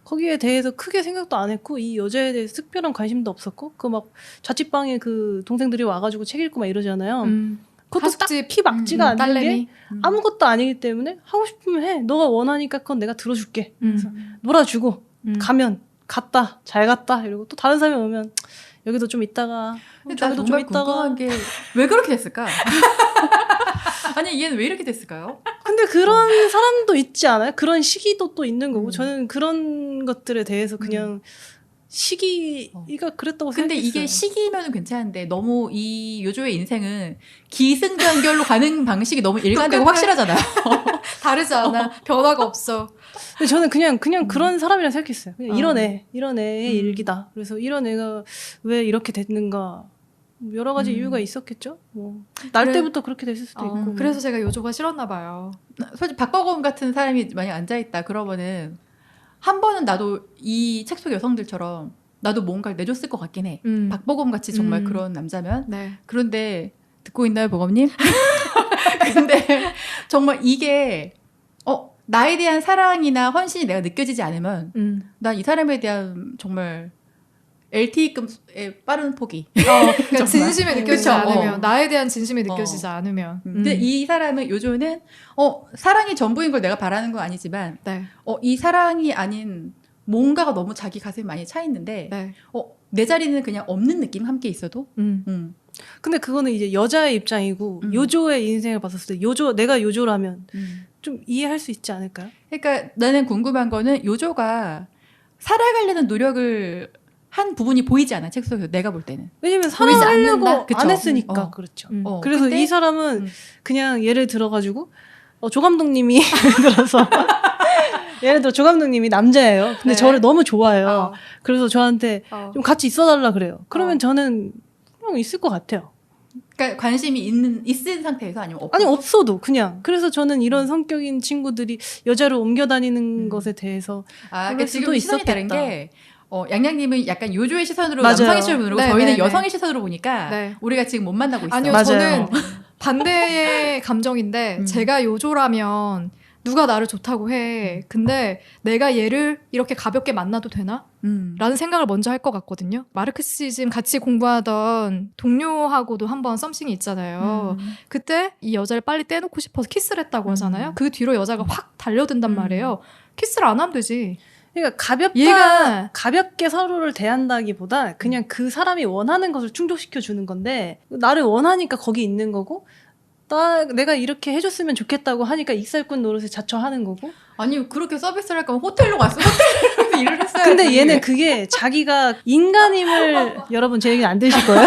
거기에 대해서 크게 생각도 안 했고 이 여자에 대해서 특별한 관심도 없었고 그 막 자취방에 그 동생들이 와가지고 책 읽고 막 이러잖아요. 그것도 하숙집, 딱히 막지가 않는 딸내미. 게 아무것도 아니기 때문에 하고 싶으면 해. 너가 원하니까 그건 내가 들어줄게. 그래서 놀아주고 가면 갔다 잘 갔다 이러고 또 다른 사람이 오면 여기도 좀 있다가 근데 나 저기도 좀 정말 있다가 궁금한 게 왜 그렇게 됐을까? 아니 얘는 왜 이렇게 됐을까요? 근데 그런 사람도 있지 않아요? 그런 시기도 또 있는 거고 저는 그런 것들에 대해서 그냥 시기가 그랬다고 근데 생각했어요. 이게 시기면 괜찮은데 너무 이 요조의 인생은 기승전결로 가는 방식이 너무 일관되고 확실하잖아요. 다르지 않아. 변화가 없어. 근데 저는 그냥 그런 사람이라 생각했어요. 그냥 이런 애의 일기다. 그래서 이런 애가 왜 이렇게 됐는가 여러 가지 이유가 있었겠죠. 날 때부터 그렇게 됐을 수도 있고. 그래서 제가 요조가 싫었나 봐요. 솔직히 박버검 같은 사람이 만약 앉아있다 그러면은 한 번은 나도 이 책 속 여성들처럼 나도 뭔가를 내줬을 것 같긴 해. 박보검 같이 정말 그런 남자면. 네. 그런데 듣고 있나요, 보검님? 근데 정말 이게 나에 대한 사랑이나 헌신이 내가 느껴지지 않으면 난 이 사람에 대한 정말 LTE급의 빠른 포기. 그러니까 진심이 느껴지지 그쵸? 않으면 나에 대한 진심이 느껴지지 않으면. 근데 이 사람은 요조는 사랑이 전부인 걸 내가 바라는 건 아니지만 네. 이 사랑이 아닌 뭔가가 너무 자기 가슴에 많이 차 있는데 네. 내 자리는 그냥 없는 느낌 함께 있어도 근데 그거는 이제 여자의 입장이고 요조의 인생을 봤었을 때 내가 요조라면 좀 이해할 수 있지 않을까요? 그러니까 나는 궁금한 거는 요조가 살아가려는 노력을 한 부분이 보이지 않아 책 속에서 내가 볼 때는. 왜냐면 보이지 사랑하려고 않는다? 그쵸? 안 했으니까. 어. 그렇죠. 그래서 근데 이 사람은 음. 그냥 예를 들어가지고 조 감독님이 예를 들어서 예를 들어 조 감독님이 남자예요. 근데 네. 저를 너무 좋아해요. 어. 그래서 저한테 좀 같이 있어달라 그래요. 그러면 어. 저는 그냥 있을 것 같아요. 그러니까 관심이 있은 상태에서 아니면 없고. 아니 없어도 그냥. 그래서 저는 이런 성격인 친구들이 여자를 옮겨 다니는 것에 대해서 그러니까 그럴 지금 수도 시선이 다른 있었겠다. 게 양양님은 약간 요조의 시선으로 맞아요. 남성의 시선으로 보고 네, 저희는 네, 네. 여성의 시선으로 보니까 네. 우리가 지금 못 만나고 있어. 아니요, 맞아요. 저는 반대의 감정인데 제가 요조라면 누가 나를 좋다고 해. 근데 내가 얘를 이렇게 가볍게 만나도 되나? 라는 생각을 먼저 할 것 같거든요. 마르크시즘 같이 공부하던 동료하고도 한번 썸씽이 있잖아요. 그때 이 여자를 빨리 떼놓고 싶어서 키스를 했다고 하잖아요. 그 뒤로 여자가 확 달려든단 말이에요. 키스를 안 하면 되지. 그러니까 가볍게 서로를 대한다기보다 그냥 그 사람이 원하는 것을 충족시켜 주는 건데 나를 원하니까 거기 있는 거고 내가 이렇게 해줬으면 좋겠다고 하니까 익살꾼 노릇에 자처하는 거고. 아니 그렇게 서비스를 할 거면 호텔로 갔어. 호텔에서 일을 했어야지. 근데 얘는 그게 자기가 인간임을 여러분 제 얘기는 안 들으실 거예요.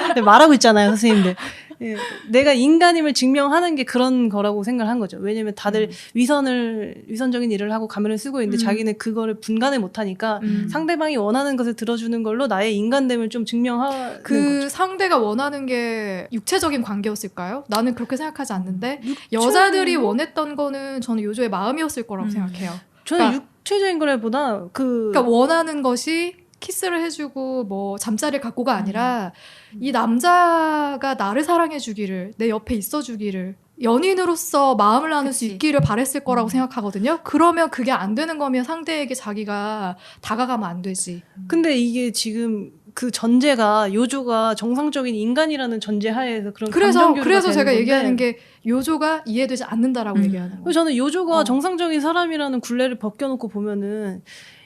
근데 말하고 있잖아요 선생님들. 예, 내가 인간임을 증명하는 게 그런 거라고 생각을 한 거죠. 왜냐면 다들 위선적인 일을 하고 가면을 쓰고 있는데 자기는 그거를 분간을 못하니까 상대방이 원하는 것을 들어주는 걸로 나의 인간됨을 좀 증명하는 그 거죠. 상대가 원하는 게 육체적인 관계였을까요? 나는 그렇게 생각하지 않는데 여자들이 원했던 거는 저는 요조의 마음이었을 거라고 생각해요. 저는 그러니까- 육체적인 거라보다 그러니까 원하는 것이 키스를 해주고 뭐 잠자리를 갖고가 아니라 이 남자가 나를 사랑해주기를 내 옆에 있어주기를 연인으로서 마음을 나눌 수 그치. 있기를 바랬을 거라고 생각하거든요. 그러면 그게 안 되는 거면 상대에게 자기가 다가가면 안 되지. 근데 이게 지금 그 전제가 요조가 정상적인 인간이라는 전제 하에서 그런 그래서 감정교류가 되는 제가 건데 얘기하는 게 요조가 이해되지 않는다라고 얘기하는 거예요. 그래서 저는 요조가 어. 정상적인 사람이라는 굴레를 벗겨놓고 보면은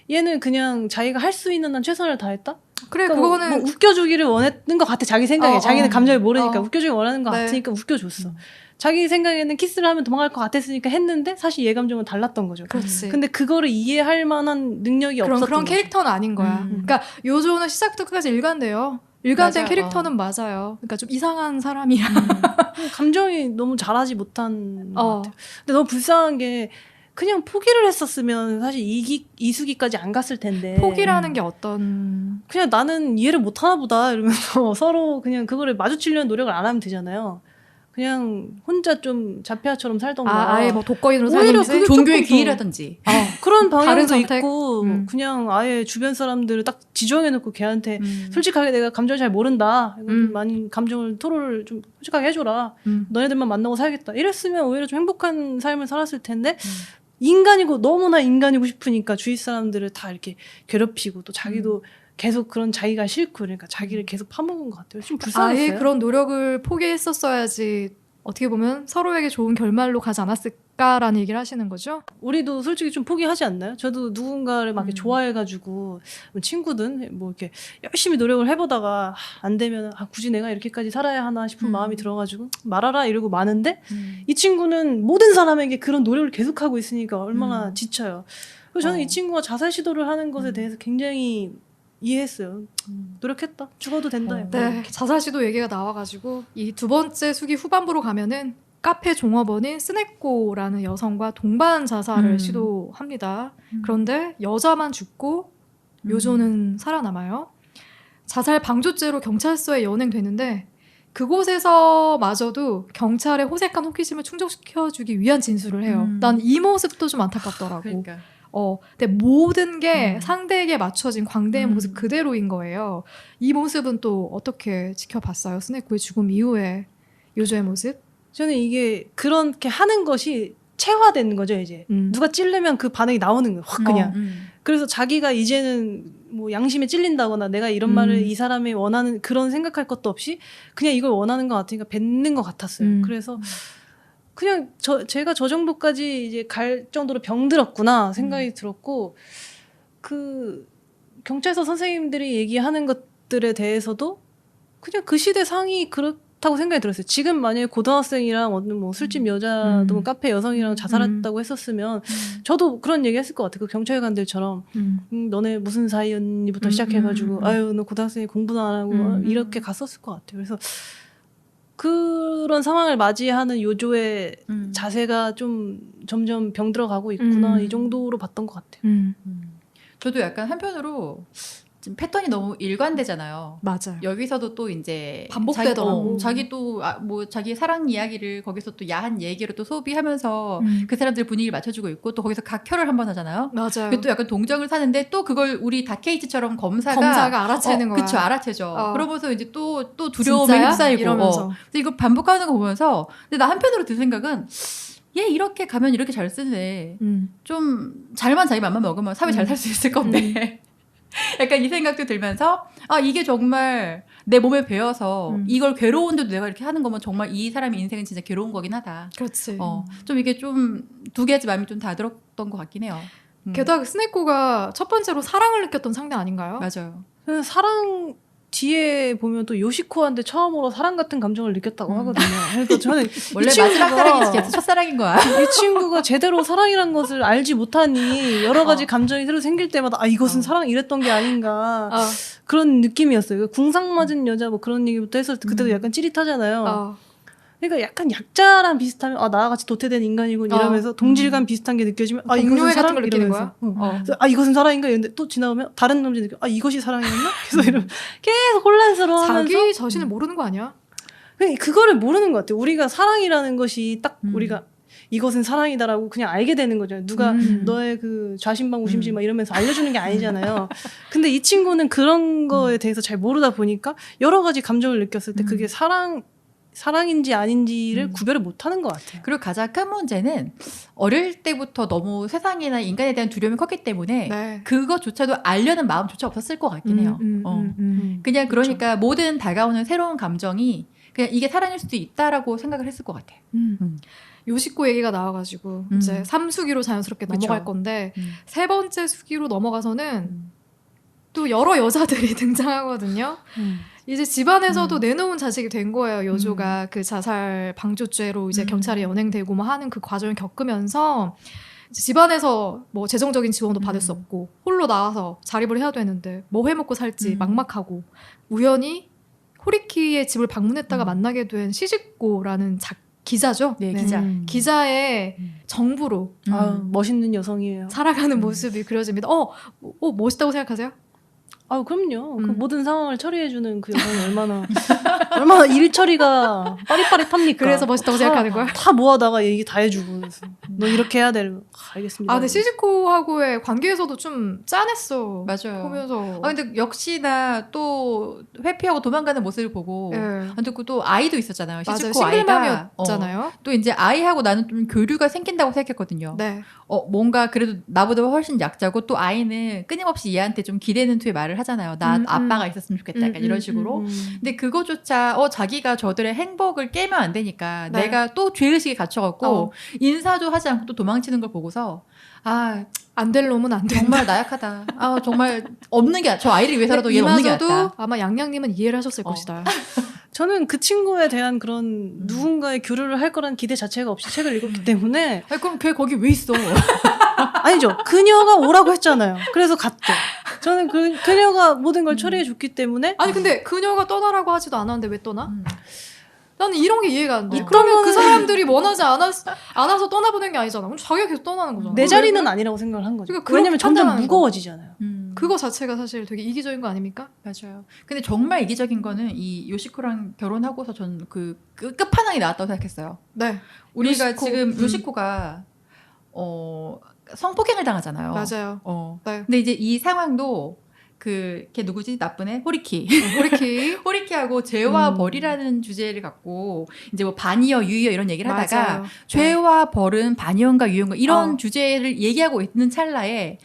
얘는 그냥 자기가 할 수 있는 한 최선을 다했다? 그래, 그러니까 그거는 뭐 웃겨주기를 원했는 것 같아. 자기 생각에. 자기는 감정을 모르니까 어. 웃겨주기 원하는 것 네. 같으니까 웃겨줬어. 자기 생각에는 키스를 하면 도망갈 것 같았으니까 했는데 사실 얘 감정은 달랐던 거죠. 그렇지. 근데 그거를 이해할 만한 능력이 없었던 그런 거죠. 캐릭터는 아닌 거야. 그러니까 요조는 시작부터 끝까지 일관돼요. 일관된 맞아, 캐릭터는 맞아요. 그러니까 좀 이상한 사람이야. 감정이 너무 잘하지 못한 것 어. 같아요. 근데 너무 불쌍한 게 그냥 포기를 했었으면 사실 이수기까지 안 갔을 텐데. 포기라는 게 어떤 그냥 나는 이해를 못 하나 보다 이러면서 서로 그냥 그거를 마주치려는 노력을 안 하면 되잖아요. 그냥 혼자 좀 자폐아처럼 살던가. 아예 뭐 독거인으로 오히려 살든지 그게 종교의 조금 더- 기회라든지. 그런 다른 방향도 선택? 있고 그냥 아예 주변 사람들을 딱 지정해놓고 걔한테 솔직하게 내가 감정을 잘 모른다. 많이 감정을 토로를 좀 솔직하게 해줘라. 너네들만 만나고 살겠다. 이랬으면 오히려 좀 행복한 삶을 살았을 텐데 인간이고 너무나 인간이고 싶으니까 주위 사람들을 다 이렇게 괴롭히고 또 자기도 계속 그런 자기가 싫고 그러니까 자기를 계속 파먹은 것 같아요. 좀 불쌍했어요. 아예 그런 노력을 포기했었어야지 어떻게 보면 서로에게 좋은 결말로 가지 않았을까라는 얘기를 하시는 거죠? 우리도 솔직히 좀 포기하지 않나요? 저도 누군가를 막 이렇게 좋아해가지고 뭐 친구든 뭐 이렇게 열심히 노력을 해보다가 안 되면 굳이 내가 이렇게까지 살아야 하나 싶은 마음이 들어가지고 말아라 이러고 마는데 이 친구는 모든 사람에게 그런 노력을 계속하고 있으니까 얼마나 지쳐요. 그래서 저는 이 친구가 자살 시도를 하는 것에 대해서 굉장히 이해했어요. 노력했다. 죽어도 된다. 네, 자살시도 얘기가 나와가지고 이 두 번째 수기 후반부로 가면은 카페 종업원인 스네코라는 여성과 동반 자살을 시도합니다. 그런데 여자만 죽고 요조는 살아남아요. 자살 방조죄로 경찰서에 연행되는데 그곳에서 마저도 경찰의 호색한 호기심을 충족시켜주기 위한 진술을 해요. 난 이 모습도 좀 안타깝더라고. 그러니까. 근데 모든 게 상대에게 맞춰진 광대의 모습 그대로인 거예요. 이 모습은 또 어떻게 지켜봤어요? 스네코의 죽음 이후에 요조의 모습? 저는 이게 그렇게 하는 것이 체화되는 거죠, 이제. 누가 찌르면 그 반응이 나오는 거예요, 확 그냥. 그래서 자기가 이제는 뭐 양심에 찔린다거나 내가 이런 말을 이 사람이 원하는 그런 생각할 것도 없이 그냥 이걸 원하는 것 같으니까 뱉는 것 같았어요. 그래서 그냥 제가 저 정도까지 이제 갈 정도로 병들었구나 생각이 들었고 그 경찰서 선생님들이 얘기하는 것들에 대해서도 그냥 그 시대 상이 그렇다고 생각이 들었어요. 지금 만약에 고등학생이랑 어느 뭐 술집 여자도 뭐 카페 여성이랑 자살했다고 했었으면 저도 그런 얘기 했을 것 같아요. 그 경찰관들처럼 너네 무슨 사이였니부터 시작해가지고 아유 너 고등학생이 공부도 안 하고 이렇게 갔었을 것 같아요. 그래서 그런 상황을 맞이하는 요조의 자세가 좀 점점 병들어가고 있구나 이 정도로 봤던 것 같아요. 저도 약간 한편으로 지금 패턴이 너무 일관되잖아요. 맞아요. 여기서도 또 이제 반복되더라고. 자기 또 뭐 자기 사랑 이야기를 거기서 또 야한 얘기로 또 소비하면서 그 사람들 분위기를 맞춰주고 있고 또 거기서 각혈을 한 번 하잖아요. 맞아요. 그게 또 약간 동정을 사는데 또 그걸 우리 다케이츠처럼 검사가 알아채는 거야. 그쵸, 알아채죠. 그러면서 이제 또 두려움에 진짜야? 휩싸이고 이러면서. 그래서 이거 반복하는 거 보면서 근데 나 한편으로 든 생각은 얘 이렇게 가면 이렇게 잘 쓰네. 좀 잘만 자기 맘만 먹으면 사회 잘 살 수 있을 건데 약간 이 생각도 들면서 아 이게 정말 내 몸에 배어서 이걸 괴로운데도 내가 이렇게 하는 거면 정말 이 사람의 인생은 진짜 괴로운 거긴 하다. 그렇지. 좀 이게 좀 두 개지 마음이 좀 다 들었던 것 같긴 해요. 게다가 스네코가 첫 번째로 사랑을 느꼈던 상대 아닌가요? 맞아요. 사랑 뒤에 보면 또 요시코한테 처음으로 사랑 같은 감정을 느꼈다고 하거든요. 그래서 저는 원래 이 마지막 사랑이 친구가 진짜 첫사랑인 거야. 이 친구가 제대로 사랑이란 것을 알지 못하니 여러 가지 감정이 새로 생길 때마다 아 이것은 사랑 이랬던 게 아닌가 그런 느낌이었어요. 궁상 맞은 여자 뭐 그런 얘기부터 해서 그때도 약간 찌릿하잖아요. 그러니까 약간 약자랑 비슷하면 아 나와 같이 도태된 인간이군 이러면서 동질감 비슷한 게 느껴지면 아 이것은 동료애 같은 사랑 걸 느끼는 이러면서 거야? 아 이것은 사랑인가 이런데 또 지나오면 다른 남자 느껴 아 이것이 사랑이었나? 그래서 이런 계속 혼란스러워하면서 자기 자신을 모르는 거 아니야? 그거를 모르는 것 같아요. 우리가 사랑이라는 것이 딱 우리가 이것은 사랑이다라고 그냥 알게 되는 거죠. 누가 너의 그 좌심방 우심심 막 이러면서 알려주는 게 아니잖아요. 근데 이 친구는 그런 거에 대해서 잘 모르다 보니까 여러 가지 감정을 느꼈을 때 그게 사랑인지 아닌지를 구별을 못하는 것 같아요. 그리고 가장 큰 문제는 어릴 때부터 너무 세상이나 인간에 대한 두려움이 컸기 때문에 네. 그것조차도 알려는 마음조차 없었을 것 같긴 해요. 그냥 그러니까 모든 다가오는 새로운 감정이 그냥 이게 사랑일 수도 있다라고 생각을 했을 것 같아요. 요시코 얘기가 나와가지고 이제 3수기로 자연스럽게 넘어갈 건데 세 번째 수기로 넘어가서는 또 여러 여자들이 등장하거든요. 이제 집안에서도 내놓은 자식이 된 거예요. 요조가 그 자살 방조죄로 이제 경찰에 연행되고 뭐 하는 그 과정을 겪으면서 이제 집안에서 뭐 재정적인 지원도 받을 수 없고 홀로 나와서 자립을 해야 되는데 뭐 해먹고 살지 막막하고 우연히 호리키의 집을 방문했다가 만나게 된 시즈코라는 기자죠. 네, 기자. 기자의 정부로 멋있는 여성이에요. 살아가는 모습이 그려집니다. 멋있다고 생각하세요? 아, 그럼요. 그 모든 상황을 처리해주는 그 여성이 얼마나 일 처리가 빠릿빠릿합니까? 그래서 멋있다고 생각하는 거야? 다 모아다가 얘기 다 해주고. 그래서 너 이렇게 해야 돼. 알겠습니다. 근데 시즈코하고의 관계에서도 좀 짠했어. 맞아요. 보면서. 근데 역시나 또 회피하고 도망가는 모습을 보고. 근데 또 아이도 있었잖아요. 시즈코 아이가. 싱글맘이었잖아요. 또 이제 아이하고 나는 좀 교류가 생긴다고 생각했거든요. 네. 뭔가 그래도 나보다 훨씬 약자고 또 아이는 끊임없이 얘한테 좀 기대는 투의 말을 하잖아요. 나 아빠가 있었으면 좋겠다. 약간 이런 식으로. 근데 그거조차 자기가 저들의 행복을 깨면 안 되니까 네. 내가 또 죄의식에 갇혀갖고 인사도 하지 않고 또 도망치는 걸 보고서 안 될 놈은 안 된다. 정말 나약하다. 정말 없는 게 저 아이를 위해서라도 얘는 없는 게 낫다. 아마 양양님은 이해를 하셨을 것이다. 저는 그 친구에 대한 그런 누군가의 교류를 할 거란 기대 자체가 없이 책을 읽었기 때문에 그럼 걔 거기 왜 있어? 아니죠. 그녀가 오라고 했잖아요. 그래서 갔죠. 저는 그녀가 모든 걸 처리해 줬기 때문에 아니 근데 그녀가 떠나라고 하지도 않았는데 왜 떠나? 나는 이런 게 이해가 안 돼. 있던 그러면 그 거는- 사람들이 원하지 않아서 떠나보낸 게 아니잖아. 그럼 자기가 계속 떠나는 거잖아. 내 자리는 아니라고 생각을 한 거죠. 그러니까 왜냐면 그렇게 점점 판단하는 무거워지잖아요. 그거 자체가 사실 되게 이기적인 거 아닙니까? 맞아요. 근데 정말 이기적인 거는 이 요시코랑 결혼하고서 저는 그 끝판왕이 나왔다고 생각했어요. 네. 우리가 요시코. 지금 요시코가 성폭행을 당하잖아요. 맞아요. 네. 근데 이제 이 상황도 걔 누구지? 나쁜 애? 호리키. 호리키. 호리키하고 죄와 벌이라는 주제를 갖고 이제 뭐 반이여 유이여 이런 얘기를 하다가 맞아요. 죄와 벌은 반이여인가 유이여인가 이런 주제를 얘기하고 있는 찰나에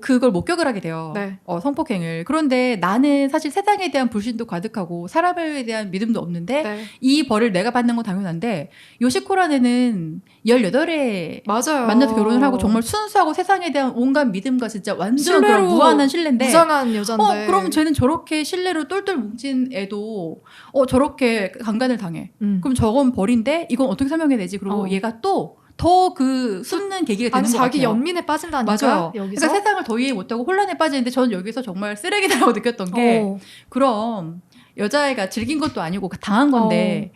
그걸 목격을 하게 돼요. 네. 성폭행을. 그런데 나는 사실 세상에 대한 불신도 가득하고 사람에 대한 믿음도 없는데 네. 이 벌을 내가 받는 건 당연한데 요시코라는 애는 18에 맞아요. 만나서 결혼을 하고 정말 순수하고 세상에 대한 온갖 믿음과 진짜 완전 신뢰로 그런 무한한 신뢰인데 무장한 여잔데. 그럼 쟤는 저렇게 신뢰로 똘똘 뭉친 애도 저렇게 강간을 당해. 그럼 저건 벌인데 이건 어떻게 설명해야 되지? 그리고 얘가 또 더 그 숨는 계기가 되는 것 같아요. 자기 연민에 빠진다니까. 맞아요. 여기서. 그러니까 세상을 더 이해 못하고 혼란에 빠지는데 저는 여기서 정말 쓰레기다라고 느꼈던 게 그럼 여자애가 즐긴 것도 아니고 당한 건데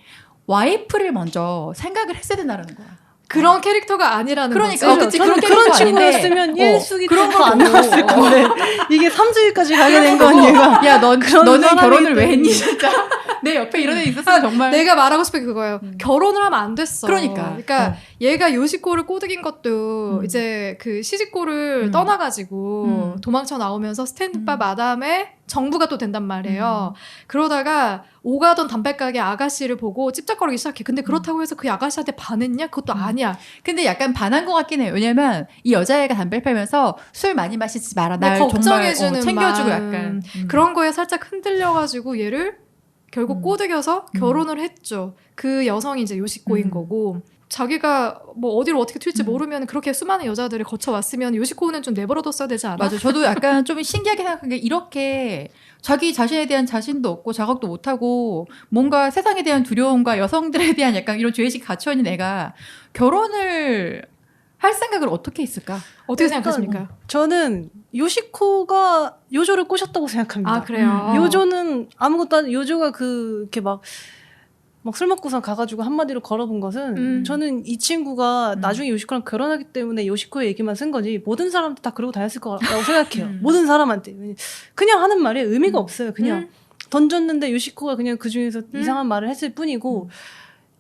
와이프를 먼저 생각을 했어야 된다는 거야. 그런 캐릭터가 아니라는 그러니까 거지. 그치, 저는 그런 그런 캐릭터 친구였으면 아닌데, 1수기 그런 때도 안 거 보고, 나왔을 건데 이게 3수기까지 가게 된 건 얘가 야, 그런 너는 사람이기 결혼을 왜 때문에. 했니 진짜? 내 옆에 이런 애 있었으면 정말 내가 말하고 싶은 게 그거예요. 결혼을 하면 안 됐어. 그러니까. 얘가 요시코를 꼬드긴 것도 이제 그 시집고를 떠나가지고 도망쳐 나오면서 스탠드바 마담에 정부가 또 된단 말이에요. 그러다가 오가던 담배가게 아가씨를 보고 찝쩍거리기 시작해. 근데 그렇다고 해서 그 아가씨한테 반했냐? 그것도 아니야. 근데 약간 반한 것 같긴 해요. 왜냐면 이 여자애가 담배를 팔면서 술 많이 마시지 마라. 날 정말 걱정해주는 챙겨주고 마음. 약간 그런 거에 살짝 흔들려가지고 얘를 결국 꼬드겨서 결혼을 했죠. 그 여성이 이제 요시코인 거고 자기가 뭐 어디로 어떻게 튈지 모르면 그렇게 수많은 여자들을 거쳐왔으면 요시코는 좀 내버려뒀어야 되지 않아? 맞아. 저도 약간 좀 신기하게 생각한 게 이렇게 자기 자신에 대한 자신도 없고 자각도 못하고 뭔가 세상에 대한 두려움과 여성들에 대한 약간 이런 죄의식 갇혀있는 애가 결혼을 할 생각을 어떻게 했을까? 어떻게 생각하십니까? 저는 요시코가 요조를 꼬셨다고 생각합니다. 아 그래요? 요조는 아무것도 아니 요조가 이렇게 막 술 먹고서 가가지고 한마디로 걸어본 것은 저는 이 친구가 나중에 요시코랑 결혼하기 때문에 요시코의 얘기만 쓴 거지 모든 사람한테 다 그러고 다녔을 거라고 생각해요. 모든 사람한테 그냥 하는 말에 의미가 없어요. 그냥 던졌는데 요시코가 그냥 그 중에서 이상한 말을 했을 뿐이고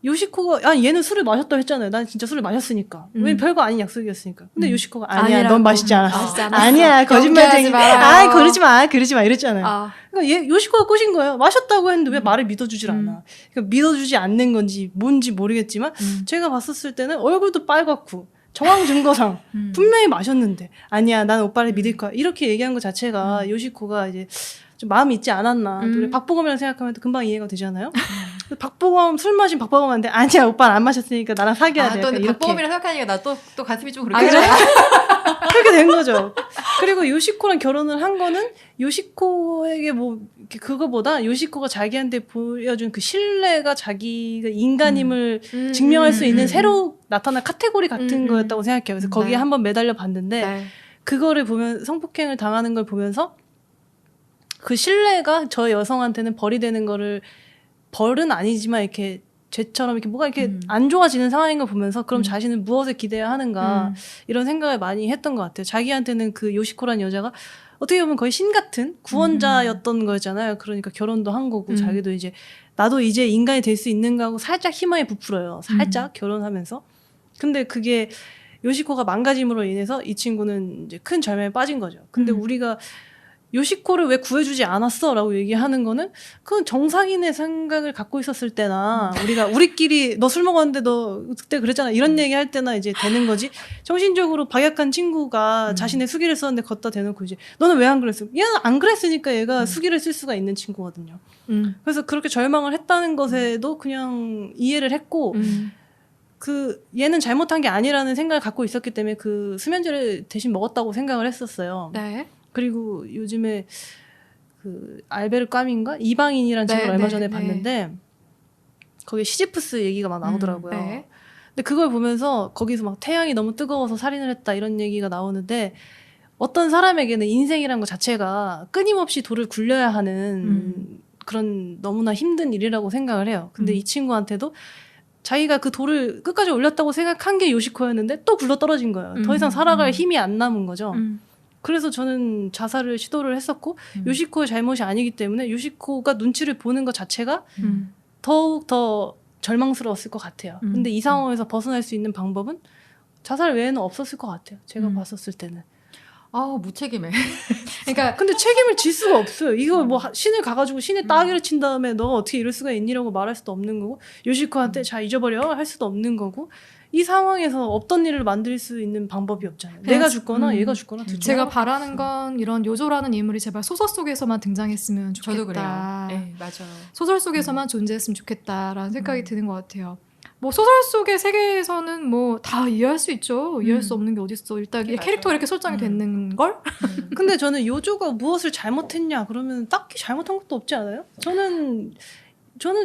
요시코가 얘는 술을 마셨다고 했잖아요. 난 진짜 술을 마셨으니까. 왜 별거 아닌 약속이었으니까. 근데 요시코가 아니야. 아니라고. 넌 마시지 않았어. 마시지 않았어. 아니야. 거짓말쟁이. 연기하지 말아요. 그러지 마 이랬잖아요. 아. 그러니까 요시코가 꼬신 거예요. 마셨다고 했는데 왜 말을 믿어주질 않아. 그러니까 믿어주지 않는 건지 뭔지 모르겠지만 제가 봤었을 때는 얼굴도 빨갛고 정황 증거상 분명히 마셨는데 아니야 난 오빠를 믿을 거야 이렇게 얘기한 것 자체가 요시코가 이제 좀 마음이 있지 않았나. 또 우리 박보검이랑 생각하면 또 금방 이해가 되잖아요. 박보검 술 마신 박보검한테 아니야 오빠는 안 마셨으니까 나랑 사귀어야 돼. 또 이렇게. 박보검이라 생각하니까 나 또 가슴이 좀 그렇게 그래? 그렇게 된 거죠. 그리고 요시코랑 결혼을 한 거는 요시코에게 뭐 그거보다 요시코가 자기한테 보여준 그 신뢰가 자기가 인간임을 증명할 수 있는 새로 나타난 카테고리 같은 거였다고 생각해요. 그래서 거기에 한번 매달려 봤는데 그거를 보면 성폭행을 당하는 걸 보면서 그 신뢰가 저 여성한테는 벌이 되는 거를 벌은 아니지만 이렇게 죄처럼 이렇게 뭐가 이렇게 안 좋아지는 상황인 걸 보면서 그럼 자신은 무엇을 기대해야 하는가 이런 생각을 많이 했던 것 같아요. 자기한테는 그 요시코라는 여자가 어떻게 보면 거의 신 같은 구원자였던 거잖아요. 그러니까 결혼도 한 거고 자기도 이제 나도 이제 인간이 될 수 있는가 하고 살짝 희망이 부풀어요. 살짝 결혼하면서. 근데 그게 요시코가 망가짐으로 인해서 이 친구는 이제 큰 절망에 빠진 거죠. 근데 우리가 요시코를 왜 구해주지 않았어? 라고 얘기하는 거는 그건 정상인의 생각을 갖고 있었을 때나 우리끼리 너 술 먹었는데 너 그때 그랬잖아 이런 얘기 할 때나 이제 되는 거지. 정신적으로 박약한 친구가 자신의 수기를 썼는데 걷다 대놓고 이제 너는 왜 안 그랬어? 얘는 안 그랬으니까 얘가 수기를 쓸 수가 있는 친구거든요. 그래서 그렇게 절망을 했다는 것에도 그냥 이해를 했고 얘는 잘못한 게 아니라는 생각을 갖고 있었기 때문에 그 수면제를 대신 먹었다고 생각을 했었어요. 네. 그리고 요즘에 그 알베르 까민가 이방인이라는 책을 얼마 전에 봤는데 거기에 시지프스 얘기가 막 나오더라고요. 근데 그걸 보면서 거기서 막 태양이 너무 뜨거워서 살인을 했다 이런 얘기가 나오는데 어떤 사람에게는 인생이란 것 자체가 끊임없이 돌을 굴려야 하는 그런 너무나 힘든 일이라고 생각을 해요. 근데 이 친구한테도 자기가 그 돌을 끝까지 올렸다고 생각한 게 요시코였는데 또 굴러 떨어진 거예요. 더 이상 살아갈 힘이 안 남은 거죠. 그래서 저는 자살을 시도를 했었고 요시코의 잘못이 아니기 때문에 요시코가 눈치를 보는 것 자체가 더욱 더 절망스러웠을 것 같아요. 근데 이 상황에서 벗어날 수 있는 방법은 자살 외에는 없었을 것 같아요. 제가 봤었을 때는. 무책임해. 그러니까 근데 책임을 질 수가 없어요. 이거 뭐 신을 가가지고 신의 따귀를 친 다음에 너가 어떻게 이럴 수가 있니라고 말할 수도 없는 거고 요시코한테 자 잊어버려 할 수도 없는 거고 이 상황에서 없던 일을 만들 수 있는 방법이 없잖아요. 내가 죽거나 얘가 죽거나 둘 중에 제가 하나밖에 바라는 없어요. 건 이런 요조라는 인물이 제발 소설 속에서만 등장했으면 좋겠다. 저도 그래요. 네, 맞아요. 소설 속에서만 존재했으면 좋겠다라는 생각이 드는 것 같아요. 뭐 소설 속의 세계에서는 뭐 다 이해할 수 있죠. 이해할 수 없는 게 어딨어. 일단 맞아요. 캐릭터가 이렇게 설정이 되는 걸. 근데 저는 요조가 무엇을 잘못했냐 그러면 딱히 잘못한 것도 없지 않아요? 저는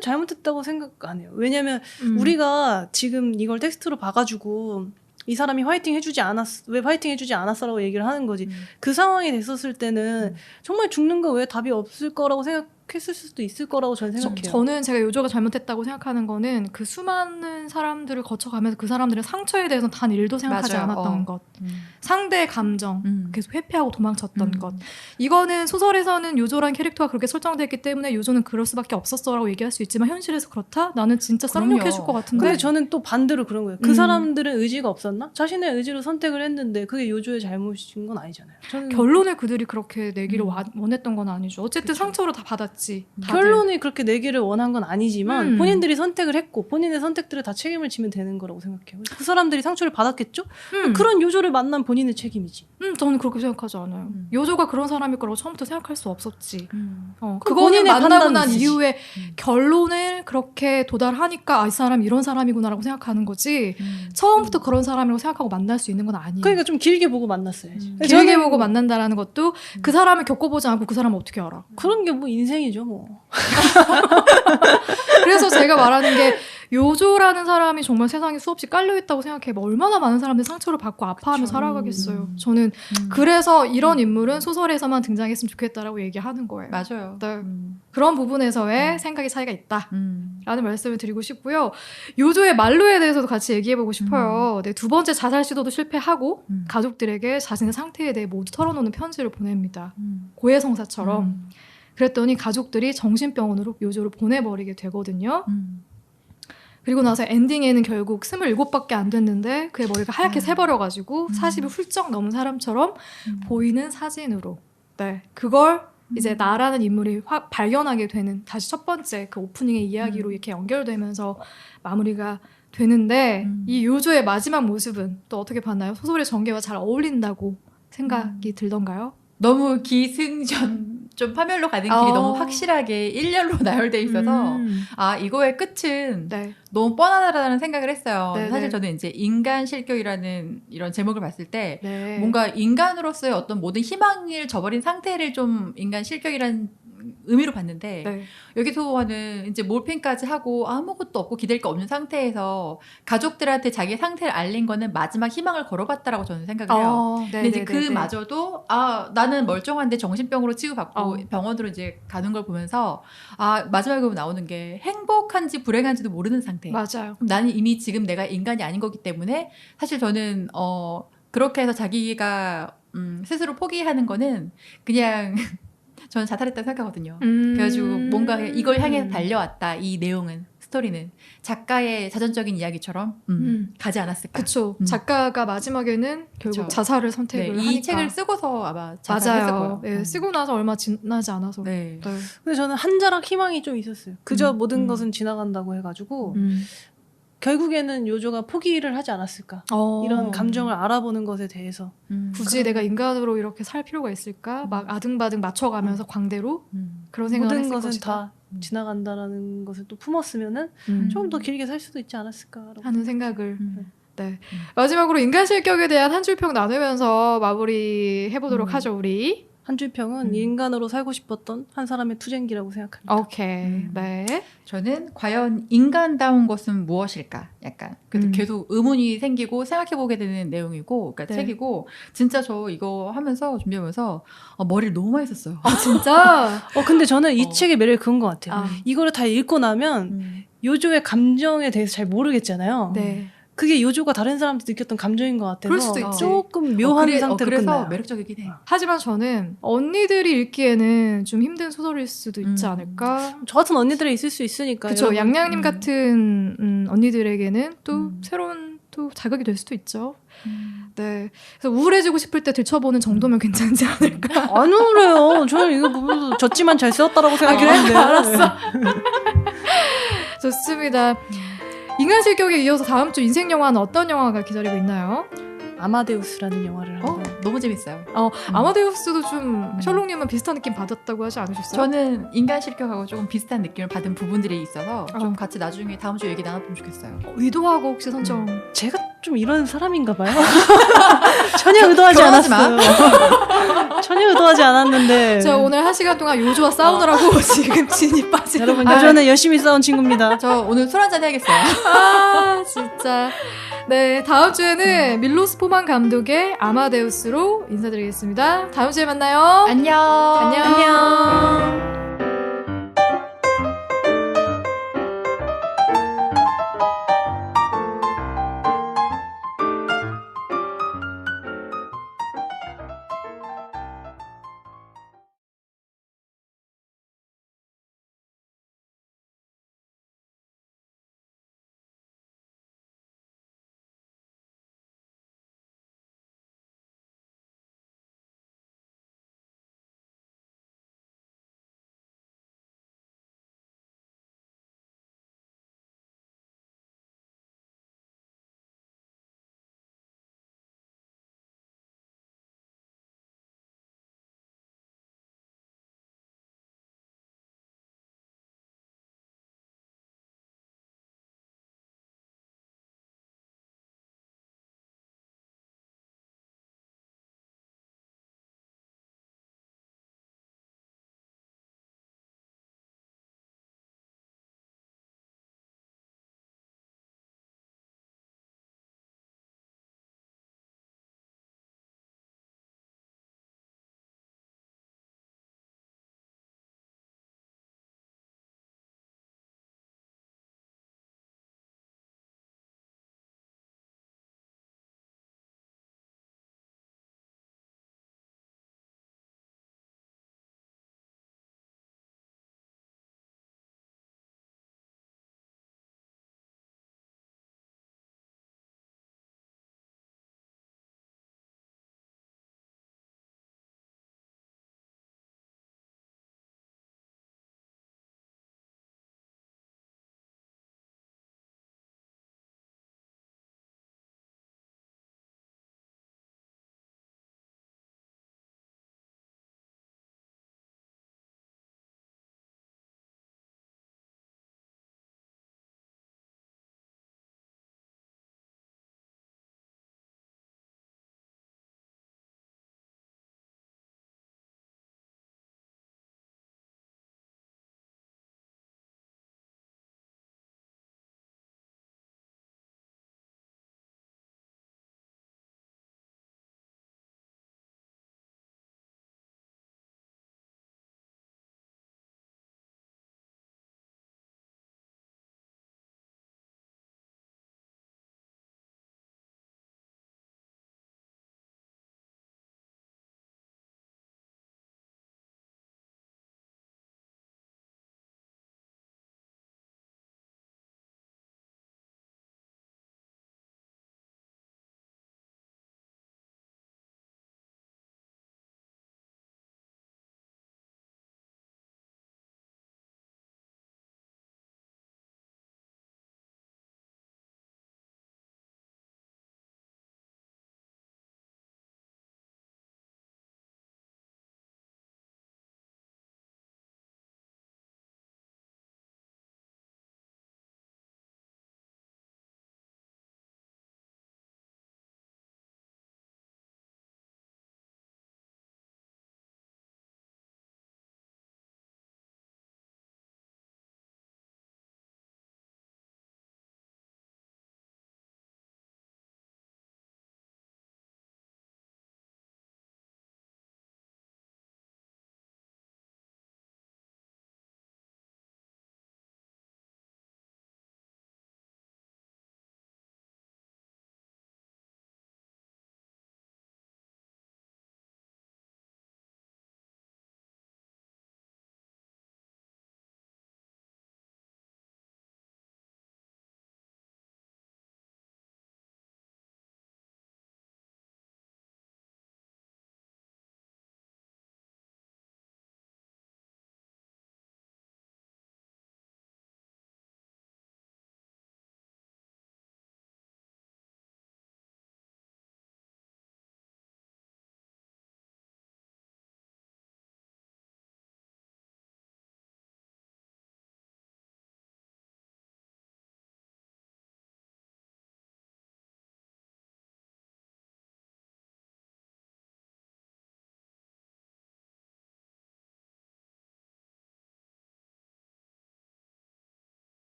잘못했다고 생각 안 해요. 왜냐면 우리가 지금 이걸 텍스트로 봐가지고 이 사람이 화이팅 해주지 않았어. 왜 화이팅 해주지 않았어라고 얘기를 하는 거지. 그 상황이 됐었을 때는 정말 죽는 거 외에 답이 없을 거라고 생각했을 수도 있을 거라고 저는 생각해요. 저는 제가 요조가 잘못했다고 생각하는 거는 그 수많은 사람들을 거쳐가면서 그 사람들의 상처에 대해서 단 일도 생각하지 맞아요. 않았던 것. 상대의 감정 계속 회피하고 도망쳤던 것. 음. 이거는 소설에서는 요조란 캐릭터가 그렇게 설정됐기 때문에 요조는 그럴 수밖에 없었어라고 얘기할 수 있지만 현실에서 그렇다? 나는 진짜 쌍욕해줄 것 같은데. 근데 저는 또 반대로 그런 거예요. 그 사람들은 의지가 없었나? 자신의 의지로 선택을 했는데 그게 요조의 잘못인 건 아니잖아요. 저는 결론을 그들이 그렇게 내기를 원했던 건 아니죠. 어쨌든 그쵸. 상처로 다 받았지. 다들. 결론이 그렇게 내기를 원한 건 아니지만 본인들이 선택을 했고 본인의 선택들을 다 책임을 지면 되는 거라고 생각해요. 그 사람들이 상처를 받았겠죠? 그런 요조를 만난 본인의 책임이지. 저는 그렇게 생각하지 않아요. 요조가 그런 사람일 거라고 처음부터 생각할 수 없었지. 그거는 본인의 만나고 난 판단이지. 이후에 결론을 그렇게 도달하니까 이 사람 이런 사람이구나라고 생각하는 거지. 처음부터 그런 사람이라고 생각하고 만날 수 있는 건 아니에요. 그러니까 좀 길게 보고 만났어야지. 길게 보고 만난다라는 것도 그 사람을 겪어보지 않고 그 사람을 어떻게 알아. 그런 게 뭐 인생이죠, 뭐. 그래서 제가 말하는 게 요조라는 사람이 정말 세상에 수없이 깔려있다고 생각해. 뭐 얼마나 많은 사람들이 상처를 받고 아파하며 살아가겠어요. 저는 그래서 이런 인물은 소설에서만 등장했으면 좋겠다라고 얘기하는 거예요. 맞아요. 네. 그런 부분에서의 생각의 차이가 있다. 라는 말씀을 드리고 싶고요. 요조의 말로에 대해서도 같이 얘기해보고 싶어요. 네, 두 번째 자살 시도도 실패하고 가족들에게 자신의 상태에 대해 모두 털어놓는 편지를 보냅니다. 고해성사처럼. 그랬더니 가족들이 정신병원으로 요조를 보내버리게 되거든요. 그리고 나서 엔딩에는 결국 27밖에 안 됐는데 그의 머리가 하얗게 새버려가지고 40이 훌쩍 넘은 사람처럼 보이는 사진으로 네, 그걸 이제 나라는 인물이 발견하게 되는 다시 첫 번째 그 오프닝의 이야기로 이렇게 연결되면서 마무리가 되는데 이 요조의 마지막 모습은 또 어떻게 봤나요? 소설의 전개와 잘 어울린다고 생각이 들던가요? 너무 기승전 좀 파멸로 가는 길이 너무 확실하게 일렬로 나열돼 있어서 이거의 끝은 네. 너무 뻔하다라는 생각을 했어요. 네네. 사실 저는 이제 인간 실격이라는 이런 제목을 봤을 때 네. 뭔가 인간으로서의 어떤 모든 희망을 저버린 상태를 좀 인간 실격이라는 의미로 봤는데 네. 여기서는 이제 몰핀까지 하고 아무것도 없고 기댈 게 없는 상태에서 가족들한테 자기의 상태를 알린 거는 마지막 희망을 걸어봤다라고 저는 생각을 해요. 근데 이제 그마저도 나는 멀쩡한데 정신병으로 치유받고 병원으로 이제 가는 걸 보면서 마지막에 나오는 게 행복한지 불행한지도 모르는 상태. 맞아요. 나는 이미 지금 내가 인간이 아닌 거기 때문에 사실 저는 그렇게 해서 자기가 스스로 포기하는 거는 그냥 저는 자살했다고 생각하거든요. 그래가지고 뭔가 이걸 향해 달려왔다. 이 내용은 스토리는 작가의 자전적인 이야기처럼 가지 않았을까. 그렇죠. 작가가 마지막에는 결국 그쵸. 자살을 선택을 네, 하니까. 이 책을 쓰고서 아마 자살했을 맞아요. 거예요. 네, 쓰고 나서 얼마 지나지 않아서. 네. 네. 근데 저는 한 자락 희망이 좀 있었어요. 그저 모든 것은 지나간다고 해가지고 결국에는 요조가 포기를 하지 않았을까. 이런 감정을 알아보는 것에 대해서. 굳이 내가 인간으로 이렇게 살 필요가 있을까? 막 아등바등 맞춰가면서 광대로 그런 생각을 모든 했을 것은 것이다. 다 지나간다라는 것을 또 품었으면은 좀 더 길게 살 수도 있지 않았을까라고 하는 생각을. 네. 마지막으로 인간 실격에 대한 한 줄평 나누면서 마무리 해보도록 하죠, 우리. 한 줄평은 인간으로 살고 싶었던 한 사람의 투쟁기라고 생각합니다. 오케이. 네. 저는 과연 인간다운 것은 무엇일까? 약간 그래서 계속 의문이 생기고 생각해보게 되는 내용이고, 그러니까 네. 책이고 진짜 저 이거 하면서 준비하면서 머리를 너무 많이 썼어요. 진짜? 근데 저는 이 책의 매력이 그런 것 같아요. 아. 이거를 다 읽고 나면 요조의 감정에 대해서 잘 모르겠잖아요. 네. 그게 요조가 다른 사람한테 느꼈던 감정인 것 같아서 그럴 수도 있지. 조금 묘한 상태로 그래서 끝나요. 매력적이긴 해. 하지만 저는 언니들이 읽기에는 좀 힘든 소설일 수도 있지 않을까? 저 같은 언니들이 있을 수 있으니까. 그쵸. 양양님 같은 언니들에게는 또 새로운 또 자극이 될 수도 있죠. 네. 그래서 우울해지고 싶을 때 들춰보는 정도면 괜찮지 않을까. 안 우울해요. 저는 이거 보면서 졌지만 잘 싸웠다라고 생각하는데. 알았어. 좋습니다. 인간 실격에 이어서 다음 주 인생 영화는 어떤 영화가 기다리고 있나요? 아마데우스라는 영화를 한번. 너무 재밌어요. 아마데우스도 좀 셜록님은 비슷한 느낌 받았다고 하지 않으셨어요? 저는 인간 실격하고 조금 비슷한 느낌을 받은 부분들이 있어서 좀 같이 나중에 다음 주에 얘기 나눠보면 좋겠어요. 의도하고 혹시 선정. 제가 좀 이런 사람인가 봐요. 전혀 의도하지 결혼하지 않았어요. 전혀 의도하지 않았는데. 저 오늘 1시간 동안 요조와 싸우느라고 지금 진이 빠진. 여러분 요전에 열심히 싸운 친구입니다. 저 오늘 술 한잔 해야겠어요. 아 진짜. 네, 다음 주에는 밀로스 포만 감독의 아마데우스로 인사드리겠습니다. 다음 주에 만나요. 안녕. 안녕.